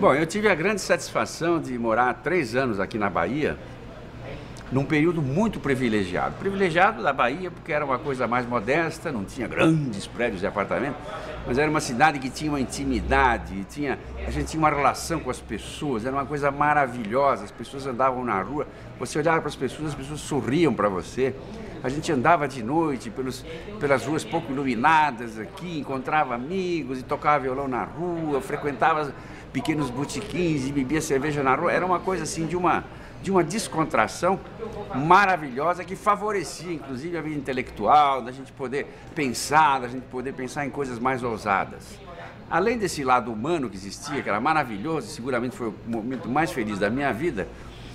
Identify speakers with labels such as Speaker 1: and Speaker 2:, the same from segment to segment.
Speaker 1: Bom, eu tive a grande satisfação de morar 3 anos aqui na Bahia, num período muito privilegiado. Privilegiado da Bahia porque era uma coisa mais modesta, não tinha grandes prédios de apartamento, mas era uma cidade que tinha uma intimidade, a gente tinha uma relação com as pessoas, era uma coisa maravilhosa, as pessoas andavam na rua, você olhava para as pessoas sorriam para você. A gente andava de noite pelas ruas pouco iluminadas aqui, encontrava amigos e tocava violão na rua, frequentava pequenos botequins e bebia cerveja na rua. Era uma coisa assim de uma descontração maravilhosa que favorecia, inclusive, a vida intelectual, da gente poder pensar em coisas mais ousadas. Além desse lado humano que existia, que era maravilhoso, seguramente foi o momento mais feliz da minha vida,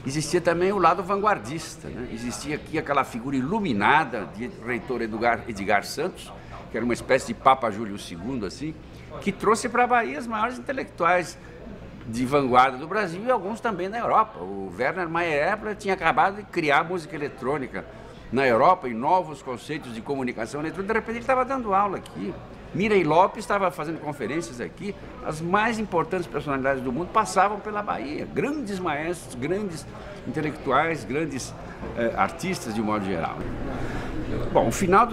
Speaker 1: existia também o lado vanguardista, né? Existia aqui aquela figura iluminada de reitor Edgar Santos, que era uma espécie de Papa Júlio II, assim, que trouxe para a Bahia os maiores intelectuais de vanguarda do Brasil e alguns também da Europa. O Werner Mayr-Eppler tinha acabado de criar música eletrônica na Europa e novos conceitos de comunicação eletrônica. De repente ele estava dando aula aqui. Mireille Lopes estava fazendo conferências aqui. As mais importantes personalidades do mundo passavam pela Bahia. Grandes maestros, grandes intelectuais, grandes artistas de um modo geral. Bom, no final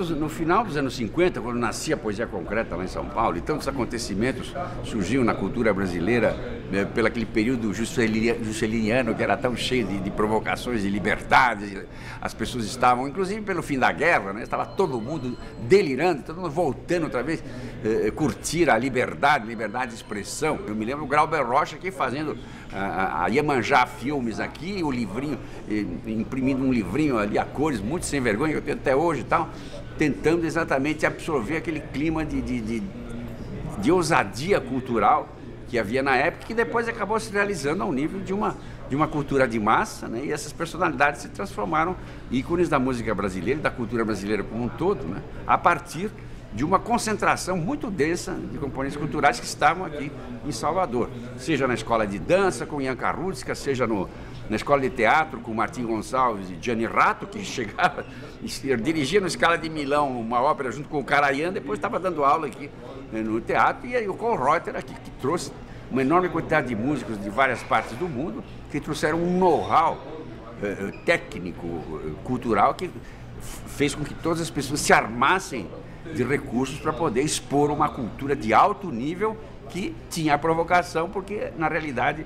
Speaker 1: dos anos 50, quando nascia a poesia concreta lá em São Paulo, e tantos acontecimentos surgiam na cultura brasileira pelo aquele período jusceliniano que era tão cheio de provocações, de liberdades, as pessoas estavam, inclusive pelo fim da guerra, né, estava todo mundo delirando, todo mundo voltando outra vez, curtir a liberdade de expressão. Eu me lembro o Glauber Rocha aqui fazendo a Iemanjá Filmes aqui, o livrinho, imprimindo um livrinho ali a cores, muito sem vergonha, que eu tenho até hoje e tal, tentando exatamente absorver aquele clima de ousadia cultural que havia na época, que depois acabou se realizando ao nível de uma cultura de massa, né? E essas personalidades se transformaram em ícones da música brasileira, da cultura brasileira como um todo, né? A partir de uma concentração muito densa de componentes culturais que estavam aqui em Salvador, seja na escola de dança com Ian Karutzka, seja na escola de teatro com Martim Gonçalves e Gianni Ratto, que chegava e dirigia no Scala de Milão uma ópera junto com o Karajan, depois estava dando aula aqui no teatro, e aí o Kölreuter aqui, que trouxe uma enorme quantidade de músicos de várias partes do mundo, que trouxeram um know-how técnico, cultural, que fez com que todas as pessoas se armassem de recursos para poder expor uma cultura de alto nível que tinha a provocação, porque, na realidade,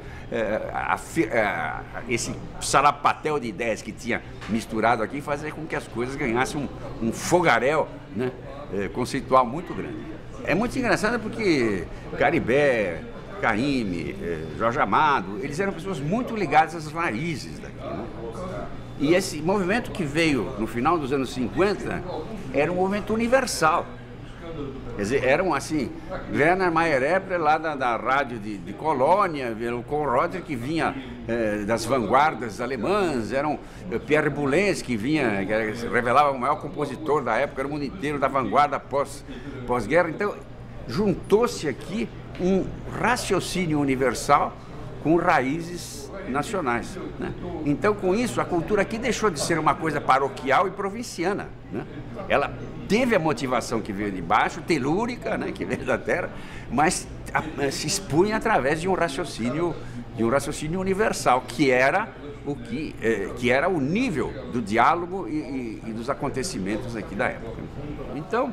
Speaker 1: esse sarapatel de ideias que tinha misturado aqui fazia com que as coisas ganhassem um fogaréu, né, conceitual muito grande. É muito engraçado porque Caribé, Caymmi, Jorge Amado, eles eram pessoas muito ligadas às raízes daqui, né? E esse movimento que veio no final dos anos 50 era um movimento universal. Quer dizer, eram assim, Werner Mayr-Eppler lá da rádio de Colônia, o Kölreuter que vinha das vanguardas alemãs, eram Pierre Boulez que vinha, que se revelava o maior compositor da época, era o mundo inteiro da vanguarda pós-guerra. Então, juntou-se aqui um raciocínio universal com raízes nacionais, né? Então, com isso, a cultura aqui deixou de ser uma coisa paroquial e provinciana, né? Ela teve a motivação que veio de baixo, telúrica, né, que veio da terra, mas se expunha através de um raciocínio universal, que era o nível do diálogo e dos acontecimentos aqui da época. Então,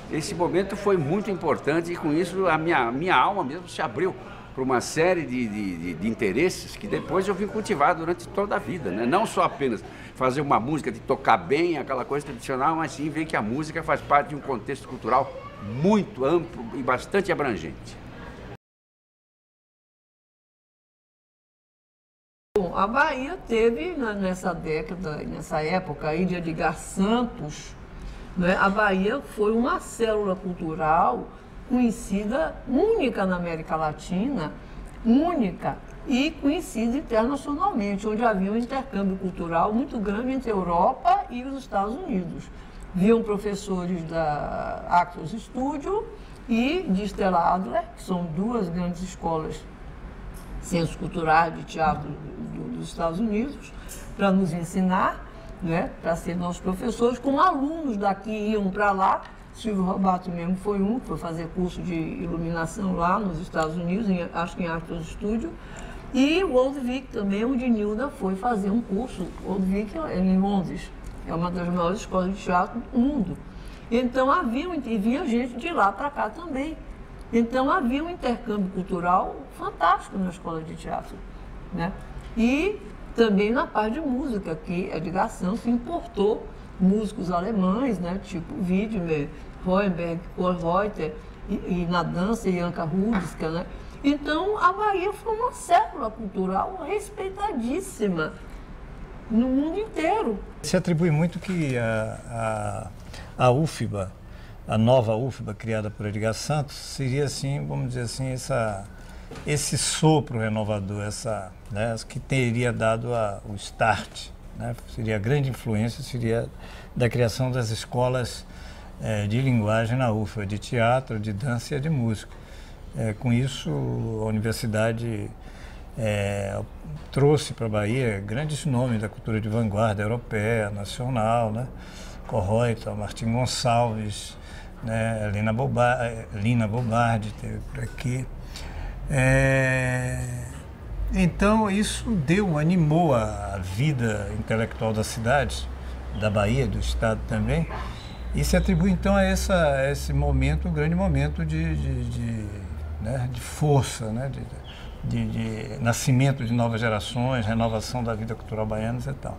Speaker 1: esse momento foi muito importante, e com isso a minha alma mesmo se abriu para uma série de interesses que depois eu vim cultivar durante toda a vida, né? Não só apenas fazer uma música, de tocar bem, aquela coisa tradicional, mas sim ver que a música faz parte de um contexto cultural muito amplo e bastante abrangente.
Speaker 2: Bom, a Bahia teve nessa década, nessa época aí de Edgar Santos, né, a Bahia foi uma célula cultural conhecida, única na América Latina, única e conhecida internacionalmente, onde havia um intercâmbio cultural muito grande entre a Europa e os Estados Unidos. Viam professores da Actors Studio e de Stella Adler, que são duas grandes escolas centros culturais de teatro dos Estados Unidos, para nos ensinar, né, para ser nossos professores, como alunos daqui iam para lá, Silvio Robato mesmo foi um, que foi fazer curso de iluminação lá nos Estados Unidos, acho que em Actors Studio. E o Old Vic também, onde Nilda foi fazer um curso. Old Vic é em Londres, é uma das maiores escolas de teatro do mundo. Então vinha gente de lá para cá também. Então havia um intercâmbio cultural fantástico na escola de teatro, né? E também na parte de música, que Edgar Santos importou músicos alemães, né? Tipo Widmer, Hohenberg, Kohlreuter, e na dança Janka Rudska, né? Então a Bahia foi uma célula cultural respeitadíssima no mundo inteiro.
Speaker 3: Se atribui muito que a UFBA, a nova UFBA criada por Edgar Santos, seria assim, vamos dizer assim, esse sopro renovador, né, que teria dado o start, né, seria a grande influência, seria da criação das escolas de linguagem na UFBA, de teatro, de dança e de música. Com isso, a universidade trouxe para a Bahia grandes nomes da cultura de vanguarda europeia, nacional, né? Kohlreuter, Martim Gonçalves, né? Lina Bobardi teve por aqui. Então isso animou a vida intelectual da cidade, da Bahia, do estado também, e se atribui então a esse momento, um grande momento né, de força, né, de nascimento de novas gerações, renovação da vida cultural baiana e tal.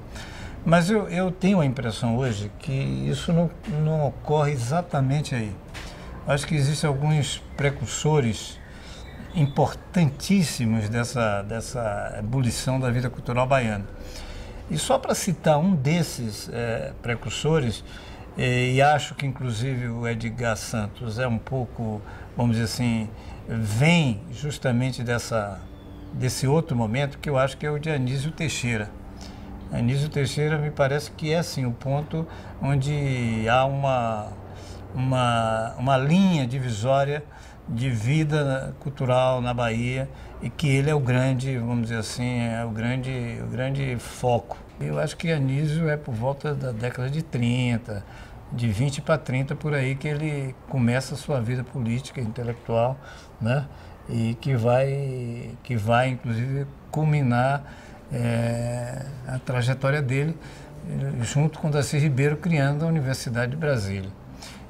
Speaker 3: Mas eu tenho a impressão hoje que isso não ocorre exatamente aí. Acho que existem alguns precursores importantíssimos dessa ebulição da vida cultural baiana. E só para citar um desses precursores, e acho que inclusive o Edgar Santos é um pouco, vamos dizer assim, vem justamente desse outro momento, que eu acho que é o de Anísio Teixeira. Anísio Teixeira me parece que é assim, o ponto onde há uma linha divisória de vida cultural na Bahia, e que ele é o grande, vamos dizer assim, o grande foco. Eu acho que Anísio é por volta da década de 30, de 20 para 30, por aí, que ele começa a sua vida política, intelectual, né? E que vai inclusive culminar a trajetória dele junto com Darcy Ribeiro, criando a Universidade de Brasília.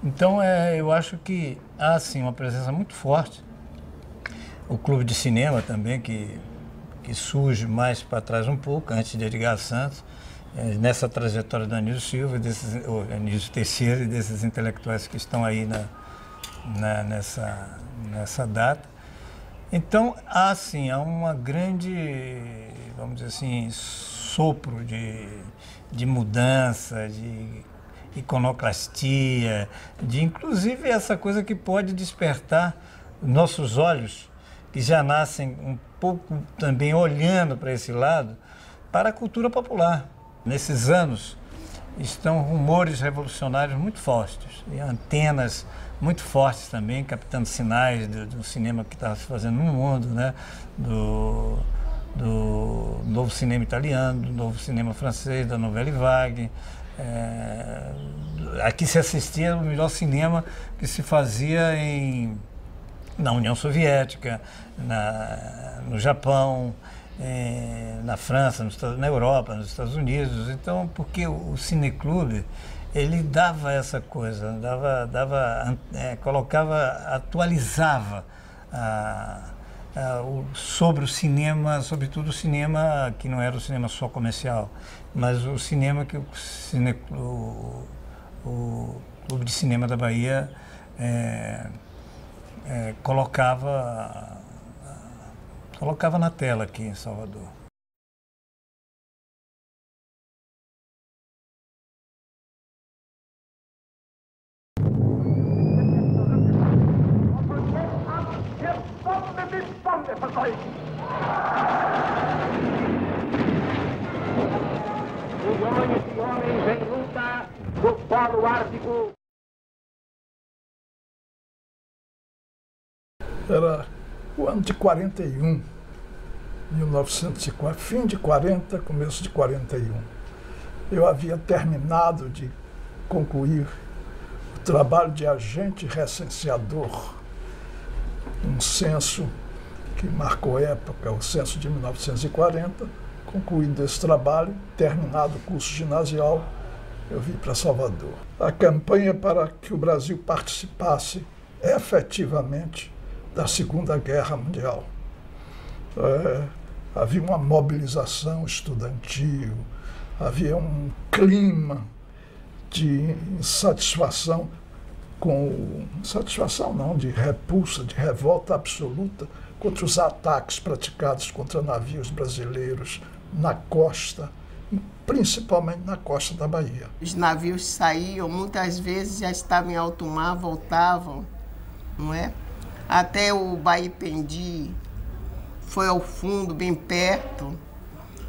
Speaker 3: Então eu acho que há assim uma presença muito forte. O Clube de Cinema também, que surge mais para trás um pouco, antes de Edgar Santos, nessa trajetória do Anísio Silva, Anísio Teixeira e desses intelectuais que estão aí nessa data. Então há uma grande, vamos dizer assim, sopro de mudança, de iconoclastia, de inclusive essa coisa que pode despertar nossos olhos, que já nascem um pouco também olhando para esse lado, para a cultura popular. Nesses anos estão rumores revolucionários muito fortes, e antenas muito fortes também, captando sinais do cinema que estava se fazendo no mundo, né? Do novo cinema italiano, do novo cinema francês, da Nouvelle Vague. Aqui se assistia o melhor cinema que se fazia na União Soviética, no Japão, na França, na Europa, nos Estados Unidos. Então, porque o cineclube, ele dava essa coisa, atualizava sobre o cinema, sobretudo o cinema que não era o cinema só comercial, mas o cinema que o Clube de Cinema da Bahia colocava na tela aqui em Salvador.
Speaker 4: Milhões de homens em luta do Polo Ártico.
Speaker 5: Era o ano de 41, 1940, fim de 40, começo de 41. Eu havia terminado de concluir o trabalho de agente recenseador, um censo que marcou época, o censo de 1940. Concluído esse trabalho, terminado o curso ginasial, eu vim para Salvador. A campanha para que o Brasil participasse efetivamente da Segunda Guerra Mundial. Havia uma mobilização estudantil, havia um clima de insatisfação, insatisfação não, de repulsa, de revolta absoluta contra os ataques praticados contra navios brasileiros na costa, principalmente na costa da Bahia.
Speaker 6: Os navios saíam, muitas vezes já estavam em alto mar, voltavam, não é? Até o Baipendi, foi ao fundo, bem perto,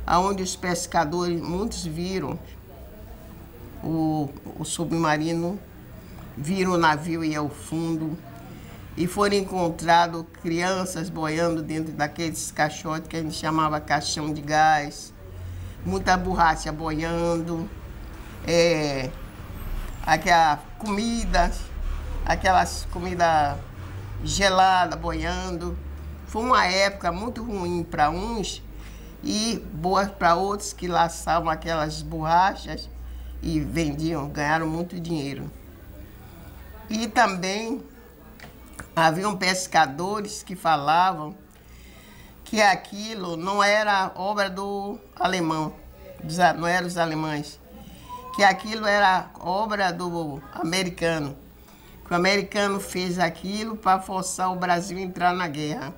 Speaker 6: aonde os pescadores, muitos viram o submarino, viram o navio ir ao fundo e foram encontrados crianças boiando dentro daqueles caixotes que a gente chamava caixão de gás, muita borracha boiando, aquelas comidas geladas boiando. Foi uma época muito ruim para uns e boa para outros que laçavam aquelas borrachas e vendiam, ganharam muito dinheiro. E também haviam pescadores que falavam que aquilo não era obra do alemão, não eram os alemães, que aquilo era obra do americano, que o americano fez aquilo para forçar o Brasil a entrar na guerra.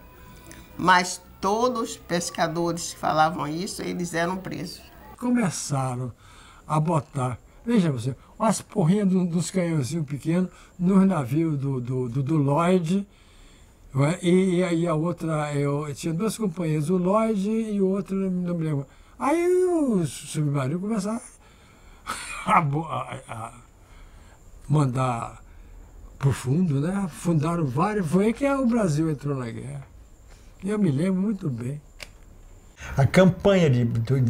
Speaker 6: Mas todos os pescadores que falavam isso, eles eram presos.
Speaker 7: Começaram a botar, veja você, umas porrinhas dos canhãozinhos pequenos nos navios do Lloyd, e aí a outra, eu tinha duas companhias, o Lloyd e o outro, não me lembro. Aí os submarinos começaram a mandar pro fundo, né? Fundaram vários, foi aí que o Brasil entrou na guerra. Eu me lembro muito bem.
Speaker 8: A campanha de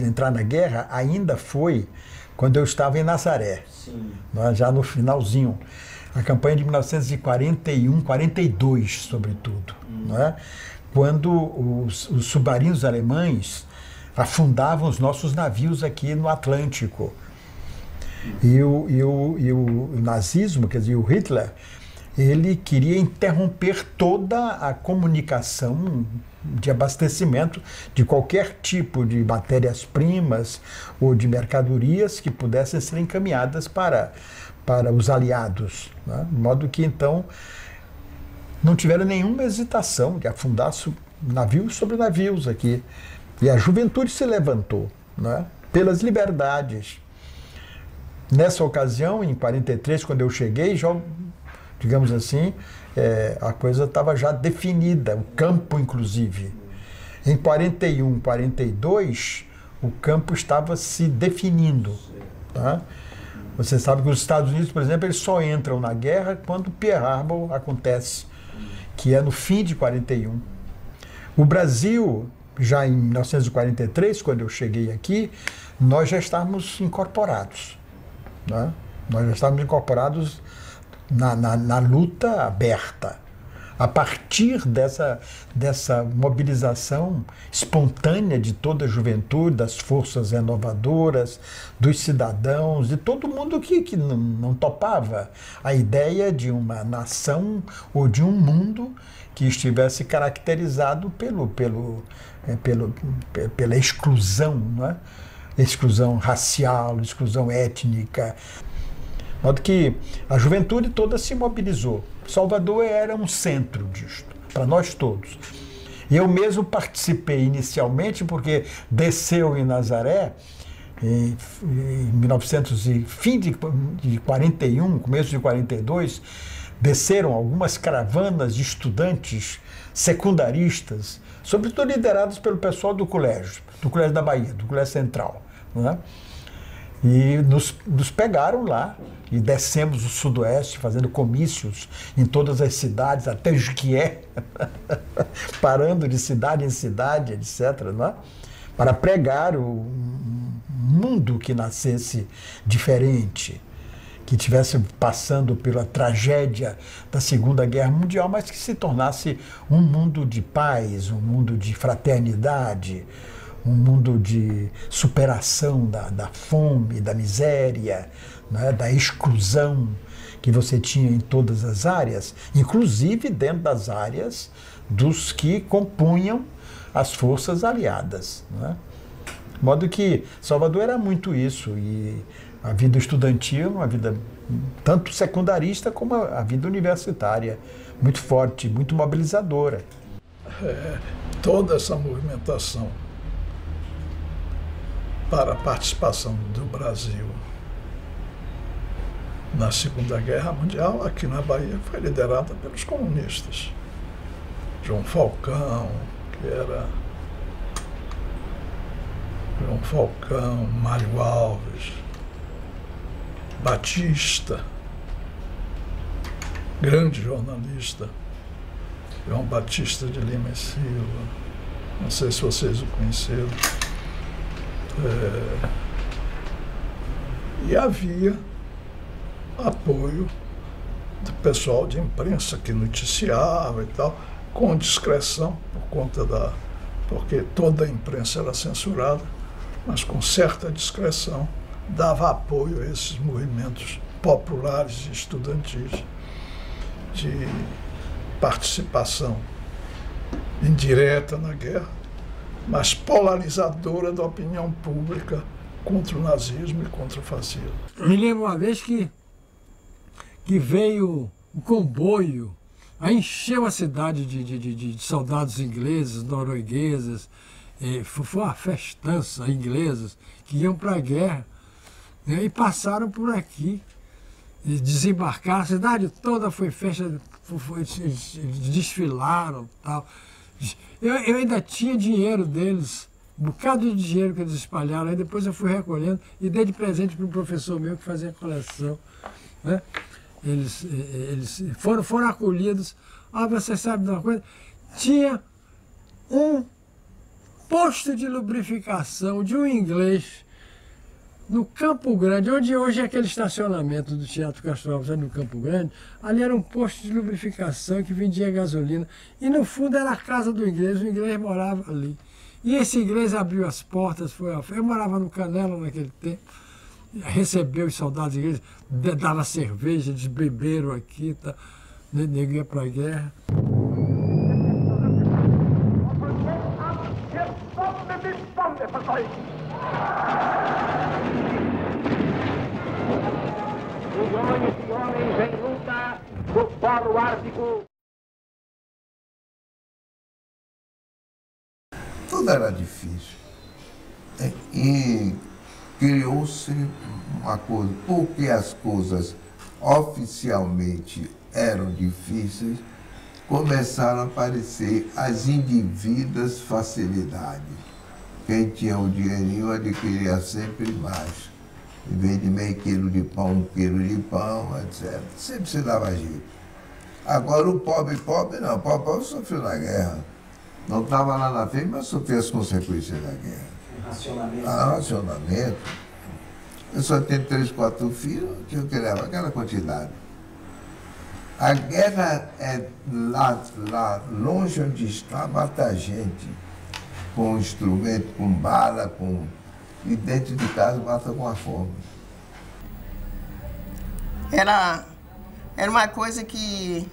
Speaker 8: entrar na guerra ainda foi quando eu estava em Nazaré, já no finalzinho. A campanha de 1941, 42, sobretudo, né? Quando os submarinos alemães afundavam os nossos navios aqui no Atlântico. E o nazismo, quer dizer, o Hitler, ele queria interromper toda a comunicação de abastecimento de qualquer tipo de matérias-primas ou de mercadorias que pudessem ser encaminhadas para os aliados, né? De modo que, então, não tiveram nenhuma hesitação de afundar navios sobre navios aqui. E a juventude se levantou, né? Pelas liberdades. Nessa ocasião, em 43, quando eu cheguei, já, digamos assim, a coisa estava já definida, o campo, inclusive. Em 41, 42, o campo estava se definindo. Tá? Você sabe que os Estados Unidos, por exemplo, eles só entram na guerra quando Pearl Harbor acontece, que é no fim de 41. O Brasil, já em 1943, quando eu cheguei aqui, nós já estávamos incorporados. Né? Nós já estávamos incorporados na luta aberta. A partir dessa mobilização espontânea de toda a juventude, das forças renovadoras, dos cidadãos, de todo mundo que não topava a ideia de uma nação ou de um mundo que estivesse caracterizado pela exclusão, não é? Exclusão racial, exclusão étnica. De modo que a juventude toda se mobilizou. Salvador era um centro disto, para nós todos. E eu mesmo participei inicialmente, porque desceu em Nazaré, em 1900, fim de 41, começo de 42, desceram algumas caravanas de estudantes secundaristas, sobretudo liderados pelo pessoal do Colégio da Bahia, do Colégio Central, né? E nos pegaram lá e descemos o sudoeste fazendo comícios em todas as cidades, até Juquié, parando de cidade em cidade, etc., né? Para pregar um mundo que nascesse diferente, que estivesse passando pela tragédia da Segunda Guerra Mundial, mas que se tornasse um mundo de paz, um mundo de fraternidade, um mundo de superação da fome, da miséria, né, da exclusão que você tinha em todas as áreas, inclusive dentro das áreas dos que compunham as forças aliadas, né? De modo que Salvador era muito isso, e a vida estudantil, uma vida tanto secundarista como a vida universitária, muito forte, muito mobilizadora.
Speaker 5: Toda essa movimentação para a participação do Brasil na Segunda Guerra Mundial, aqui na Bahia, foi liderada pelos comunistas. João Falcão, Mário Alves, Batista, grande jornalista, João Batista de Lima e Silva, não sei se vocês o conheceram. E havia apoio do pessoal de imprensa que noticiava e tal, com discrição, porque toda a imprensa era censurada, mas com certa discrição, dava apoio a esses movimentos populares e estudantis de participação indireta na guerra, mas polarizadora da opinião pública contra o nazismo e contra o fascismo.
Speaker 7: Me lembro uma vez que veio um comboio, aí encheu a cidade de soldados ingleses, noruegueses, foi uma festança, ingleses, que iam para a guerra, né, e passaram por aqui, e desembarcaram, a cidade toda foi festa, desfilaram, tal. Eu ainda tinha dinheiro deles, um bocado de dinheiro que eles espalharam, aí depois eu fui recolhendo e dei de presente para um professor meu que fazia coleção, né? Eles foram acolhidos. Ah, você sabe de uma coisa? Tinha um posto de lubrificação de um inglês no Campo Grande, onde hoje é aquele estacionamento do Teatro Castro Alves, no Campo Grande. Ali era um posto de lubrificação que vendia gasolina. E no fundo era a casa do inglês, o inglês morava ali. E esse inglês abriu as portas, eu morava no Canela naquele tempo, recebeu os soldados ingleses, dava cerveja, eles beberam aqui, tá? Nego ia para a guerra.
Speaker 4: Milhões de homens em luta do Polo Ártico.
Speaker 9: Tudo era difícil. E criou-se uma coisa, porque as coisas oficialmente eram difíceis, começaram a aparecer as indevidas facilidades. Quem tinha o dinheirinho adquiria sempre mais. Em vez de meio quilo de pão, 1 quilo de pão, etc. Sempre se dava jeito. Agora o pobre não, o pobre sofreu na guerra. Não estava lá na frente, mas sofreu as consequências da guerra.
Speaker 10: Racionamento.
Speaker 9: Racionamento. Eu só tenho 3, 4 filhos, que eu queria aquela quantidade. A guerra é lá longe onde está, mata gente. Com instrumento, com bala, e dentro de casa mata com a fome.
Speaker 6: Era uma coisa que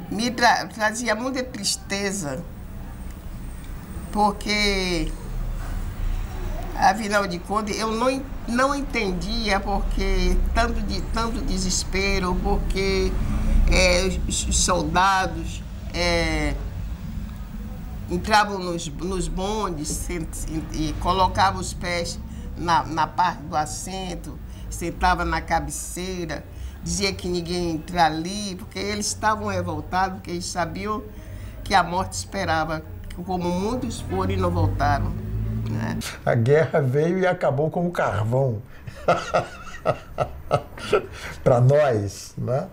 Speaker 6: me trazia muita tristeza, porque, afinal de contas, eu não entendia porque tanto desespero, porque os soldados entravam nos bondes e colocavam os pés na parte do assento, sentava na cabeceira, dizia que ninguém ia entrar ali, porque eles estavam revoltados, porque eles sabiam que a morte esperava, como muitos foram e não voltaram, né?
Speaker 8: A guerra veio e acabou com o carvão. Para nós, né?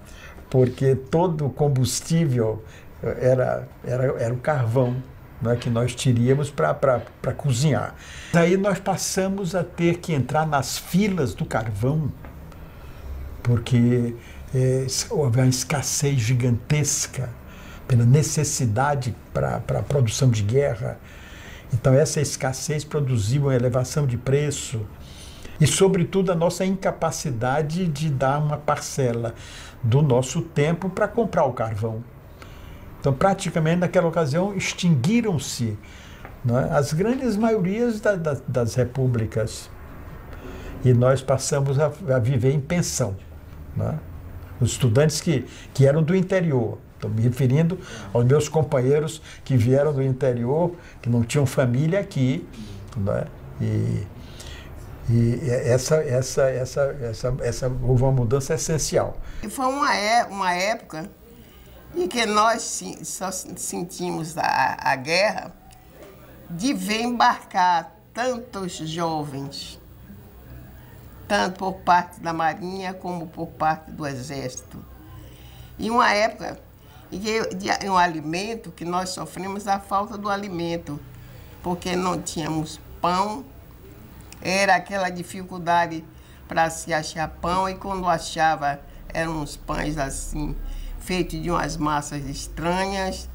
Speaker 8: Porque todo o combustível era o carvão, né, que nós teríamos para cozinhar. Daí nós passamos a ter que entrar nas filas do carvão porque houve uma escassez gigantesca pela necessidade para a produção de guerra. Então essa escassez produziu uma elevação de preço e, sobretudo, a nossa incapacidade de dar uma parcela do nosso tempo para comprar o carvão. Então, praticamente, naquela ocasião, extinguiram-se, né, as grandes maiorias das repúblicas. E nós passamos a viver em pensão, né? Os estudantes que eram do interior. Estou me referindo aos meus companheiros que vieram do interior, que não tinham família aqui, né? E houve uma mudança essencial.
Speaker 6: E foi uma época em que nós só sentimos a guerra de ver embarcar tantos jovens, tanto por parte da Marinha como por parte do Exército. E uma época em que um alimento que nós sofremos a falta do alimento, porque não tínhamos pão, era aquela dificuldade para se achar pão, e quando achava eram uns pães assim, feitos de umas massas estranhas.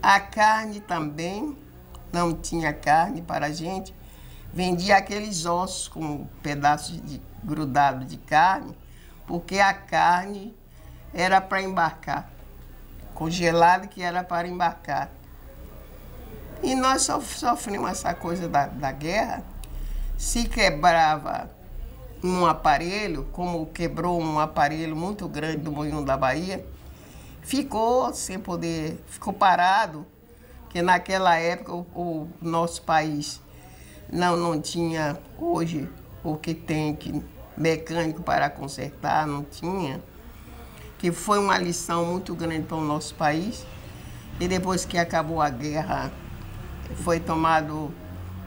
Speaker 6: A carne também, não tinha carne para a gente. Vendia aqueles ossos com pedaços grudados de carne, porque a carne era para embarcar, congelado que era para embarcar. E nós sofremos essa coisa da guerra. Se quebrava um aparelho, como quebrou um aparelho muito grande do Moinhos da Bahia, ficou sem poder, ficou parado, porque naquela época o nosso país não tinha hoje o que tem, mecânico para consertar, não tinha, que foi uma lição muito grande para o nosso país. E depois que acabou a guerra, foi tomado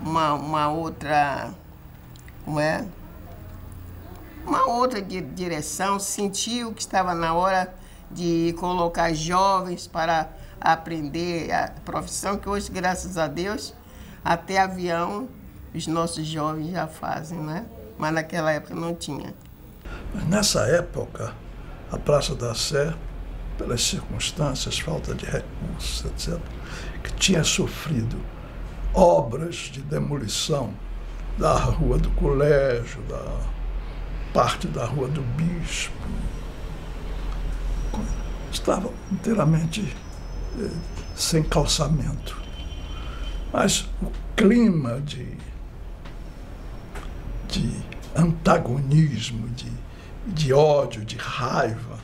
Speaker 6: uma outra, uma outra direção. Sentiu que estava na hora de colocar jovens para aprender a profissão, que hoje, graças a Deus, até avião os nossos jovens já fazem, né? Mas naquela época não tinha.
Speaker 5: Nessa época, a Praça da Sé, pelas circunstâncias, falta de recursos, etc., que tinha sofrido obras de demolição da Rua do Colégio, da parte da Rua do Bispo, estava inteiramente sem calçamento. Mas o clima de antagonismo, de ódio, de raiva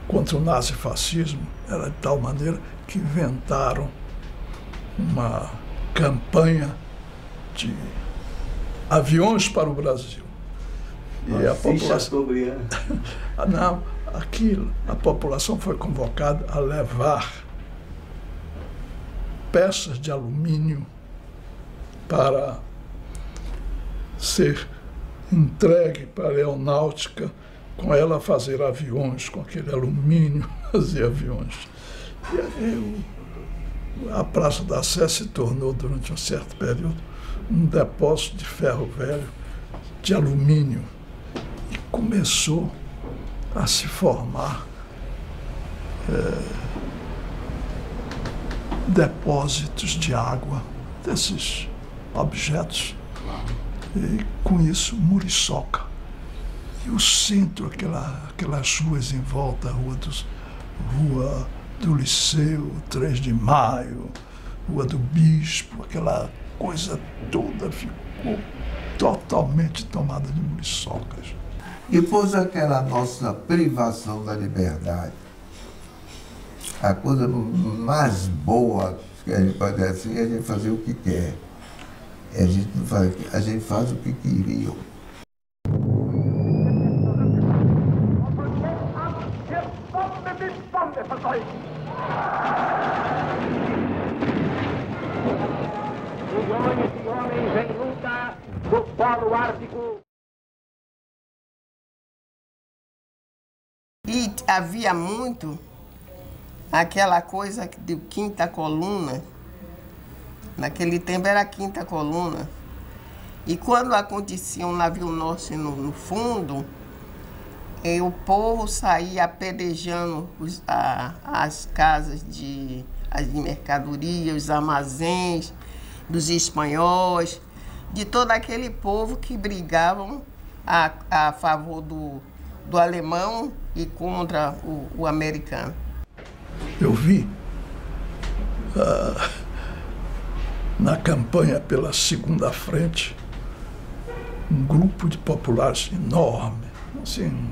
Speaker 5: contra o nazifascismo era de tal maneira que inventaram uma campanha de aviões para o Brasil. E a população... Não, a população foi convocada a levar peças de alumínio para ser entregue para a aeronáutica, com ela fazer aviões, com aquele alumínio fazer aviões. E aí a Praça da Sé se tornou, durante um certo período, um depósito de ferro velho, de alumínio, e começou a se formar depósitos de água desses objetos, e com isso muriçoca. E o centro, aquelas ruas em volta, Rua do Liceu, 3 de Maio, Rua do Bispo, aquela coisa toda ficou totalmente tomada de muriçocas.
Speaker 9: Depois daquela nossa privação da liberdade, a coisa mais boa que a gente pode dizer assim é a gente fazer o que quer. A gente faz o que queria.
Speaker 4: Milhões de homens em luta do Polo Ártico.
Speaker 6: E havia muito aquela coisa de quinta coluna. Naquele tempo era a quinta coluna. E quando acontecia um navio nosso no fundo, o povo saía apedrejando as casas de mercadoria, os armazéns dos espanhóis, de todo aquele povo que brigavam a favor do alemão e contra o americano.
Speaker 5: Eu vi na campanha pela Segunda Frente um grupo de populares enorme, assim,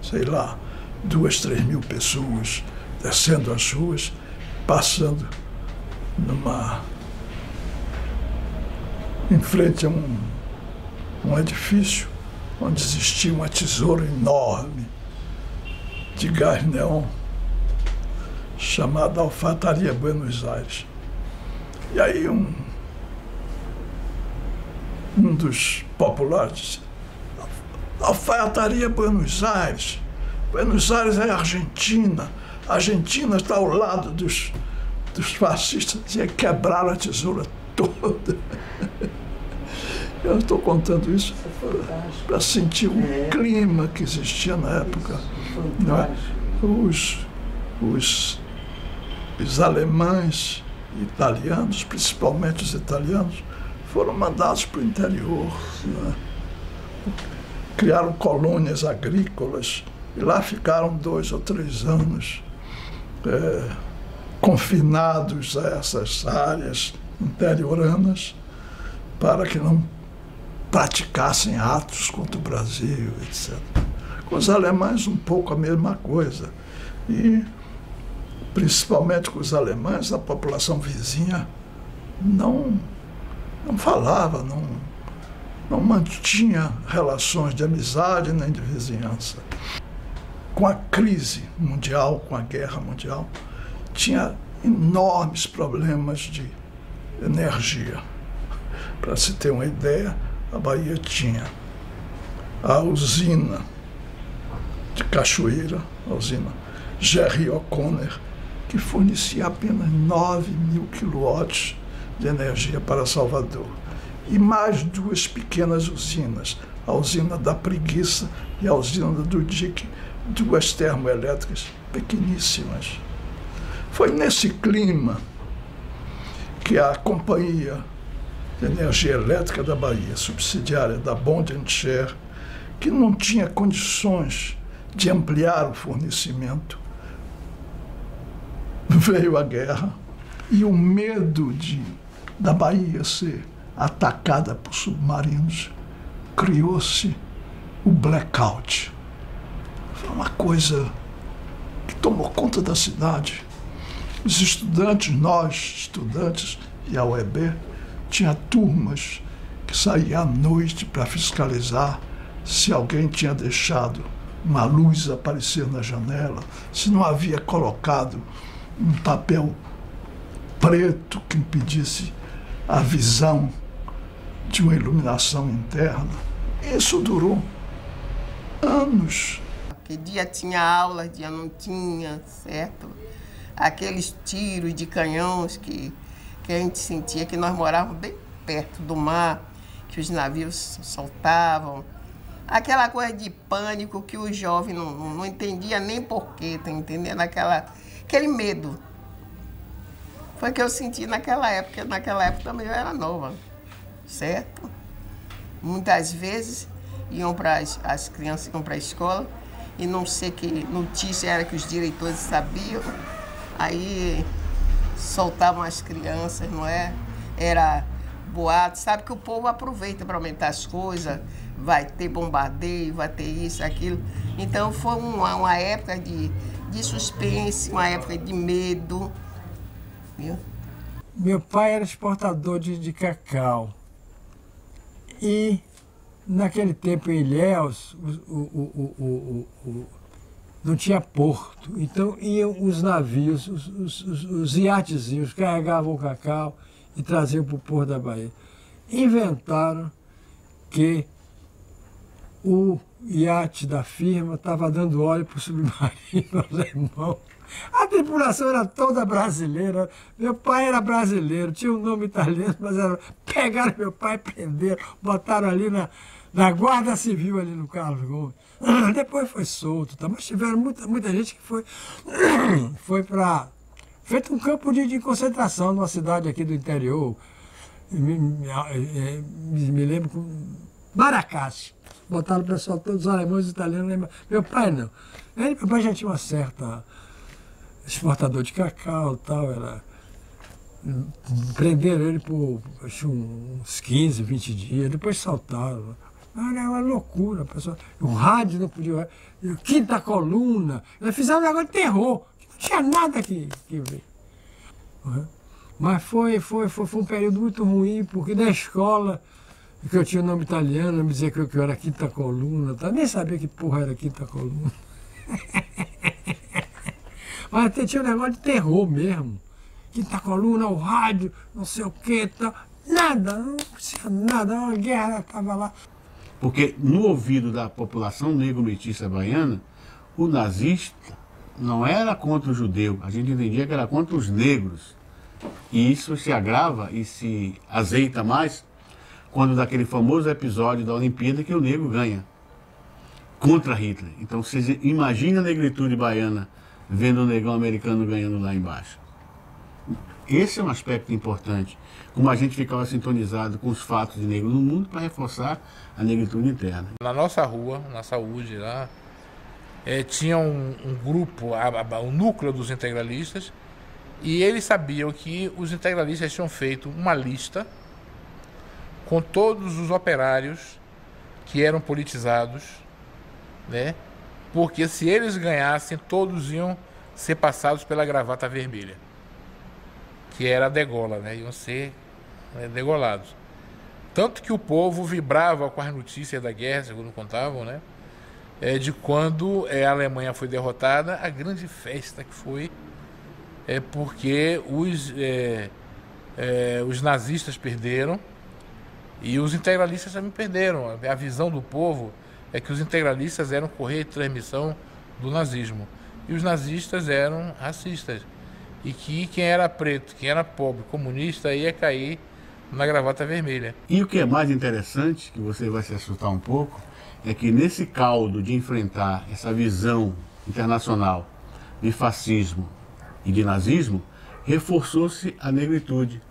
Speaker 5: sei lá, 2, 3 mil pessoas descendo as ruas, passando em frente a um edifício onde existia uma tesoura enorme de gás neon chamada Alfaiataria Buenos Aires. E aí um dos populares disse: Alfaiataria Buenos Aires. Buenos Aires é Argentina. A Argentina está ao lado dos fascistas. E aí quebraram a tesoura toda. Eu estou contando isso para sentir o clima que existia na época. Não é? Os alemães e italianos, principalmente os italianos, foram mandados para o interior. Não é? Criaram colônias agrícolas e lá ficaram 2 ou 3 anos confinados a essas áreas interioranas para que não praticassem atos contra o Brasil, etc. Com os alemães um pouco a mesma coisa. E, principalmente com os alemães, a população vizinha não falava, não mantinha relações de amizade nem de vizinhança. Com a crise mundial, com a guerra mundial, tinha enormes problemas de energia. Para se ter uma ideia, a Bahia tinha a usina de Cachoeira, a usina Jerry O'Connor, que fornecia apenas 9.000 quilowatts de energia para Salvador. E mais 2 pequenas usinas, a usina da Preguiça e a usina do Dique, 2 termoelétricas pequeníssimas. Foi nesse clima que a Companhia de Energia Elétrica da Bahia, subsidiária da Bond & Share, que não tinha condições de ampliar o fornecimento, veio a guerra e o medo da Bahia ser atacada por submarinos, criou-se o blackout. Foi uma coisa que tomou conta da cidade. Os estudantes, nós, estudantes e a UEB, tinha turmas que saíam à noite para fiscalizar se alguém tinha deixado uma luz aparecer na janela, se não havia colocado um papel preto que impedisse a visão de uma iluminação interna. Isso durou anos.
Speaker 6: Que dia tinha aula, dia não tinha, certo? Aqueles tiros de canhões que a gente sentia, que nós morávamos bem perto do mar, que os navios soltavam. Aquela coisa de pânico que o jovem não entendia nem porquê, tá entendendo? Aquele medo. Foi que eu senti naquela época. Naquela época também eu era nova, certo? Muitas vezes as crianças iam para a escola e não sei que notícia era que os diretores sabiam, aí soltavam as crianças, não é? Era boato, sabe que o povo aproveita para aumentar as coisas, vai ter bombardeio, vai ter isso, aquilo. Então foi uma época de suspense, uma época de medo. Viu?
Speaker 7: Meu pai era exportador de cacau. E naquele tempo em Ilhéus não tinha porto. Então iam os navios, os iatezinhos, carregavam o cacau e traziam para o porto da Bahia. Inventaram que o iate da firma estava dando óleo para o submarino alemão. A tripulação era toda brasileira. Meu pai era brasileiro, tinha um nome italiano, mas pegaram meu pai, prenderam, botaram ali na Guarda Civil, ali no Carlos Gomes. Depois foi solto, tá? Mas tiveram muita gente que foi para... feito um campo de concentração numa cidade aqui do interior. Me lembro com Baracate. Botaram o pessoal, todos os alemães e italianos. Meu pai não. Meu pai já tinha uma certa... exportador de cacau e tal, prenderam ele por acho, uns 15, 20 dias, depois saltaram. Era uma loucura, pessoal. O rádio não podia. Quinta coluna. Eles fizeram um negócio de terror. Não tinha nada que ver. Mas foi um período muito ruim, porque na escola, que eu tinha o nome italiano, me dizia que eu era quinta coluna, tá? Nem sabia que porra era quinta coluna. Mas tinha um negócio de terror mesmo. Quinta coluna, o rádio, não sei o que, tá. Nada, não tinha nada, a guerra estava lá.
Speaker 10: Porque no ouvido da população negro-mestiça baiana, o nazista não era contra o judeu, a gente entendia que era contra os negros. E isso se agrava e se azeita mais quando daquele famoso episódio da Olimpíada que o negro ganha contra Hitler. Então você imagina a negritude baiana vendo o negão americano ganhando lá embaixo. Esse é um aspecto importante, como a gente ficava sintonizado com os fatos de negro no mundo para reforçar a negritude interna.
Speaker 11: Na nossa rua, na Saúde, lá, tinha um grupo, o núcleo dos integralistas, e eles sabiam que os integralistas tinham feito uma lista com todos os operários que eram politizados, né? Porque se eles ganhassem, todos iam ser passados pela gravata vermelha, que era a degola, né? Iam ser degolados. Tanto que o povo vibrava com as notícias da guerra, segundo contavam, né? De quando a Alemanha foi derrotada, a grande festa que foi, porque os nazistas perderam e os integralistas também perderam. A visão do povo é que os integralistas eram correia de transmissão do nazismo e os nazistas eram racistas, e que quem era preto, quem era pobre, comunista, ia cair na gravata vermelha.
Speaker 10: E o que é mais interessante, que você vai se assustar um pouco, é que nesse caldo de enfrentar essa visão internacional de fascismo e de nazismo, reforçou-se a negritude,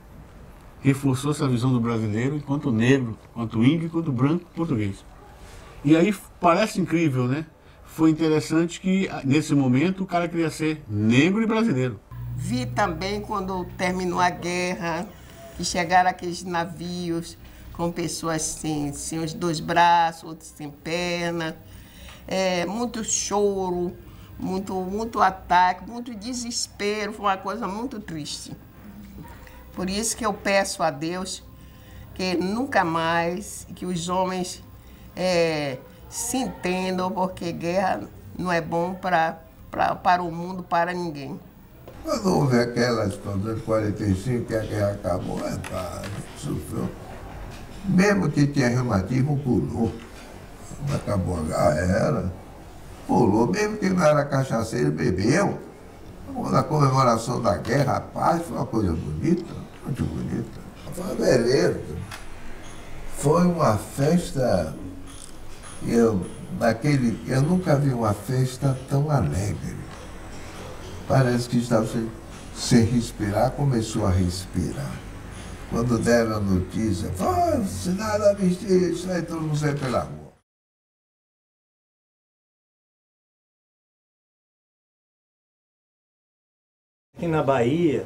Speaker 10: reforçou-se a visão do brasileiro enquanto negro, enquanto índio, enquanto branco, português. E aí parece incrível, né? Foi interessante que nesse momento o cara queria ser negro e brasileiro.
Speaker 6: Vi também quando terminou a guerra, que chegaram aqueles navios com pessoas sem os dois braços, outros sem perna, muito choro, muito ataque, muito desespero, foi uma coisa muito triste. Por isso que eu peço a Deus que nunca mais, que os homens se entendam, porque guerra não é bom para o mundo, para ninguém.
Speaker 9: Quando houve aquela explosão de 45, que a guerra acabou, sofreu. Mesmo que tinha reumatismo, pulou. Acabou a guerra, pulou. Mesmo que não era cachaceiro, bebeu. Na comemoração da guerra, a paz foi uma coisa bonita, muito bonita. Foi uma beleza. Foi uma festa, eu nunca vi uma festa tão alegre. Parece que estava sem respirar, começou a respirar. Quando deram a notícia, sinal da armistício, aí todo mundo saiu pela rua.
Speaker 3: Aqui na Bahia,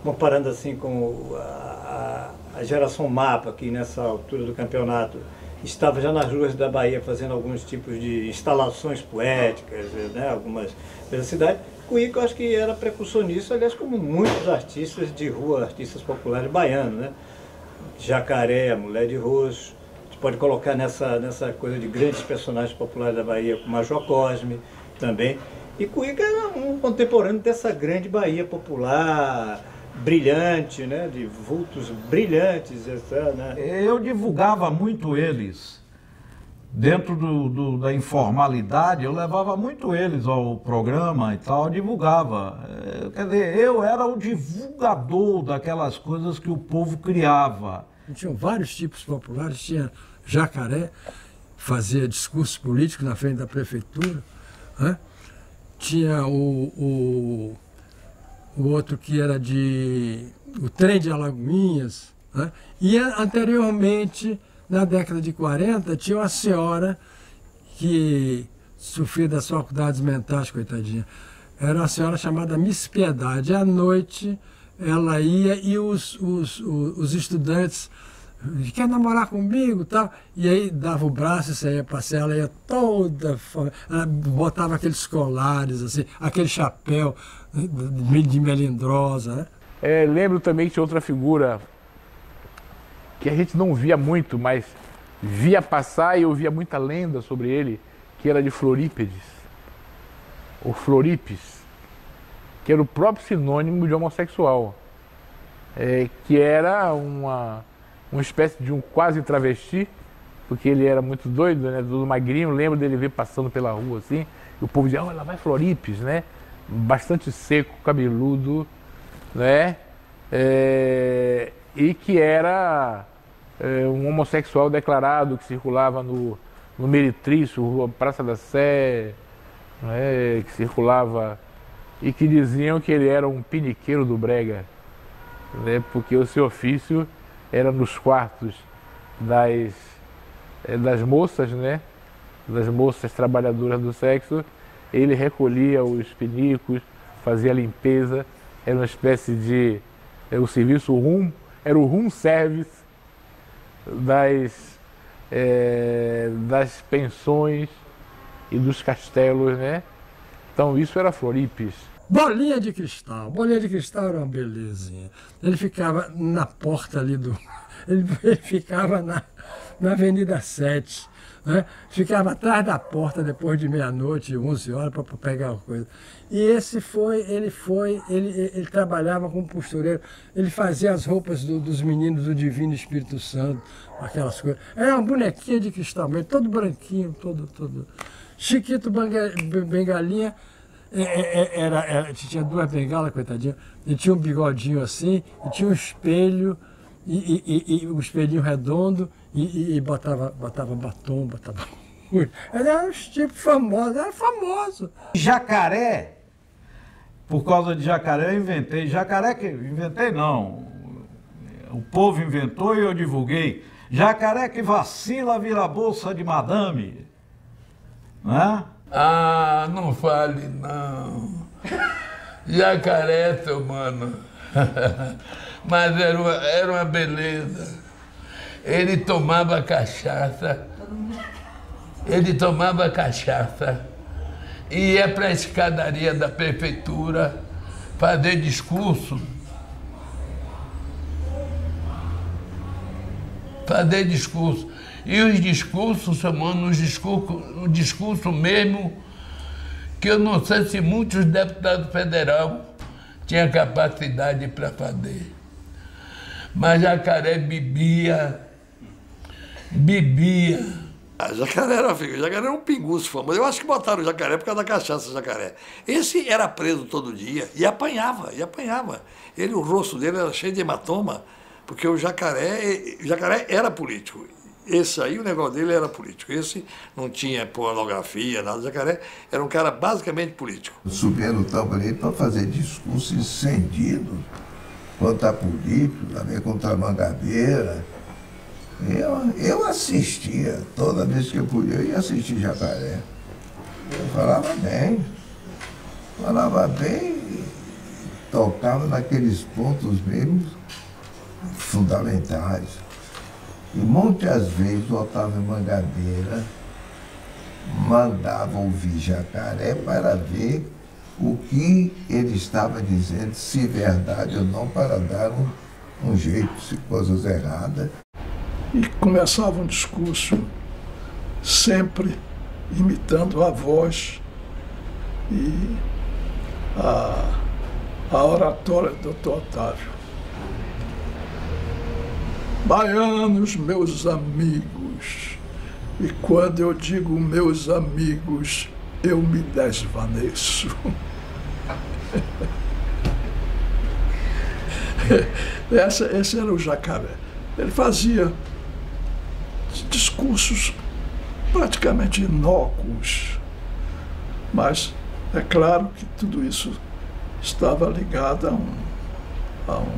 Speaker 3: comparando assim com a geração Mapa, que nessa altura do campeonato estava já nas ruas da Bahia fazendo alguns tipos de instalações poéticas, né, algumas pela cidade. Cuíca, eu acho que era precursor nisso, aliás, como muitos artistas de rua, artistas populares baianos, né? Jacaré, Mulher de Roxo, a gente pode colocar nessa coisa de grandes personagens populares da Bahia, como Major Cosme também. E Cuíca era um contemporâneo dessa grande Bahia popular, brilhante, né? De vultos brilhantes, né?
Speaker 12: Eu divulgava muito eles dentro da informalidade, eu levava muito eles ao programa e tal, divulgava. Quer dizer, eu era o divulgador daquelas coisas que o povo criava.
Speaker 7: Tinham vários tipos populares, tinha Jacaré, fazia discursos políticos na frente da prefeitura, né? Tinha o outro que era o trem de Alagoinhas, né? E anteriormente, na década de 40, tinha uma senhora que sofria das faculdades mentais, coitadinha. Era uma senhora chamada Miss Piedade. À noite ela ia e os estudantes quer namorar comigo, tal, e aí dava o braço e saía passear, ela ia toda, ela botava aqueles colares, assim, aquele chapéu de melindrosa, né?
Speaker 11: Lembro também que tinha outra figura que a gente não via muito, mas via passar e ouvia muita lenda sobre ele, que era de Florípedes, ou Floripes, que era o próprio sinônimo de homossexual, que era uma espécie de um quase travesti, porque ele era muito doido, né, todo magrinho. Lembro dele ver passando pela rua assim, e o povo dizia, lá vai Floripes, né, bastante seco, cabeludo, né, e que era um homossexual declarado, que circulava no Meretrício, Rua Praça da Sé, né, que circulava, e que diziam que ele era um piniqueiro do brega, né, porque o seu ofício era nos quartos das moças, né, das moças trabalhadoras do sexo. Ele recolhia os pinicos, fazia a limpeza, era uma espécie de o serviço room, era o room service das pensões e dos castelos, né? Então isso era Floripes.
Speaker 7: Bolinha de Cristal era uma belezinha. Ele ficava na porta ali ele ficava na Avenida 7, né? Ficava atrás da porta depois de meia-noite, 11 horas, para pegar uma coisa. E ele trabalhava como costureiro, ele fazia as roupas dos meninos do Divino Espírito Santo, aquelas coisas. Era uma bonequinha de cristal mesmo, todo branquinho, todo. Chiquito Bengalinha, tinha duas bengalas, coitadinha, ele tinha um bigodinho assim, e tinha um espelho, e um espelhinho redondo, e botava batom, botava... Era um tipo famoso, era famoso.
Speaker 12: Jacaré, por causa de jacaré eu inventei. Jacaré que inventei não, o povo inventou e eu divulguei. Jacaré que vacila vira bolsa de madame, né?
Speaker 13: Ah, não fale não. Jacaré, seu mano. Mas era uma beleza. Ele tomava cachaça. E ia para a escadaria da prefeitura fazer discurso. E os discursos, seu mano, um discurso mesmo que eu não sei se muitos deputados federais tinham capacidade para fazer. Mas Jacaré bebia.
Speaker 14: Jacaré era um pinguço famoso. Eu acho que botaram o Jacaré por causa da cachaça, Jacaré. Esse era preso todo dia e apanhava. O rosto dele era cheio de hematoma, porque o Jacaré era político. Esse aí, o negócio dele era político. Esse não tinha pornografia, nada. O Jacaré era um cara basicamente político.
Speaker 9: Subia no tamborete para fazer discursos incendidos contra políticos, também contra a Mangabeira. Eu assistia, toda vez que eu podia, eu ia assistir Jacaré. Eu falava bem, tocava naqueles pontos mesmo fundamentais. E muitas vezes o Otávio Mangabeira mandava ouvir Jacaré para ver o que ele estava dizendo, se verdade ou não, para dar um jeito, se coisas erradas.
Speaker 5: E começava um discurso sempre imitando a voz e a oratória do Dr. Otávio. Baianos, meus amigos, E quando eu digo meus amigos, eu me desvaneço. Esse era o Jacaré. Ele fazia discursos praticamente inócuos, mas é claro que tudo isso estava ligado a um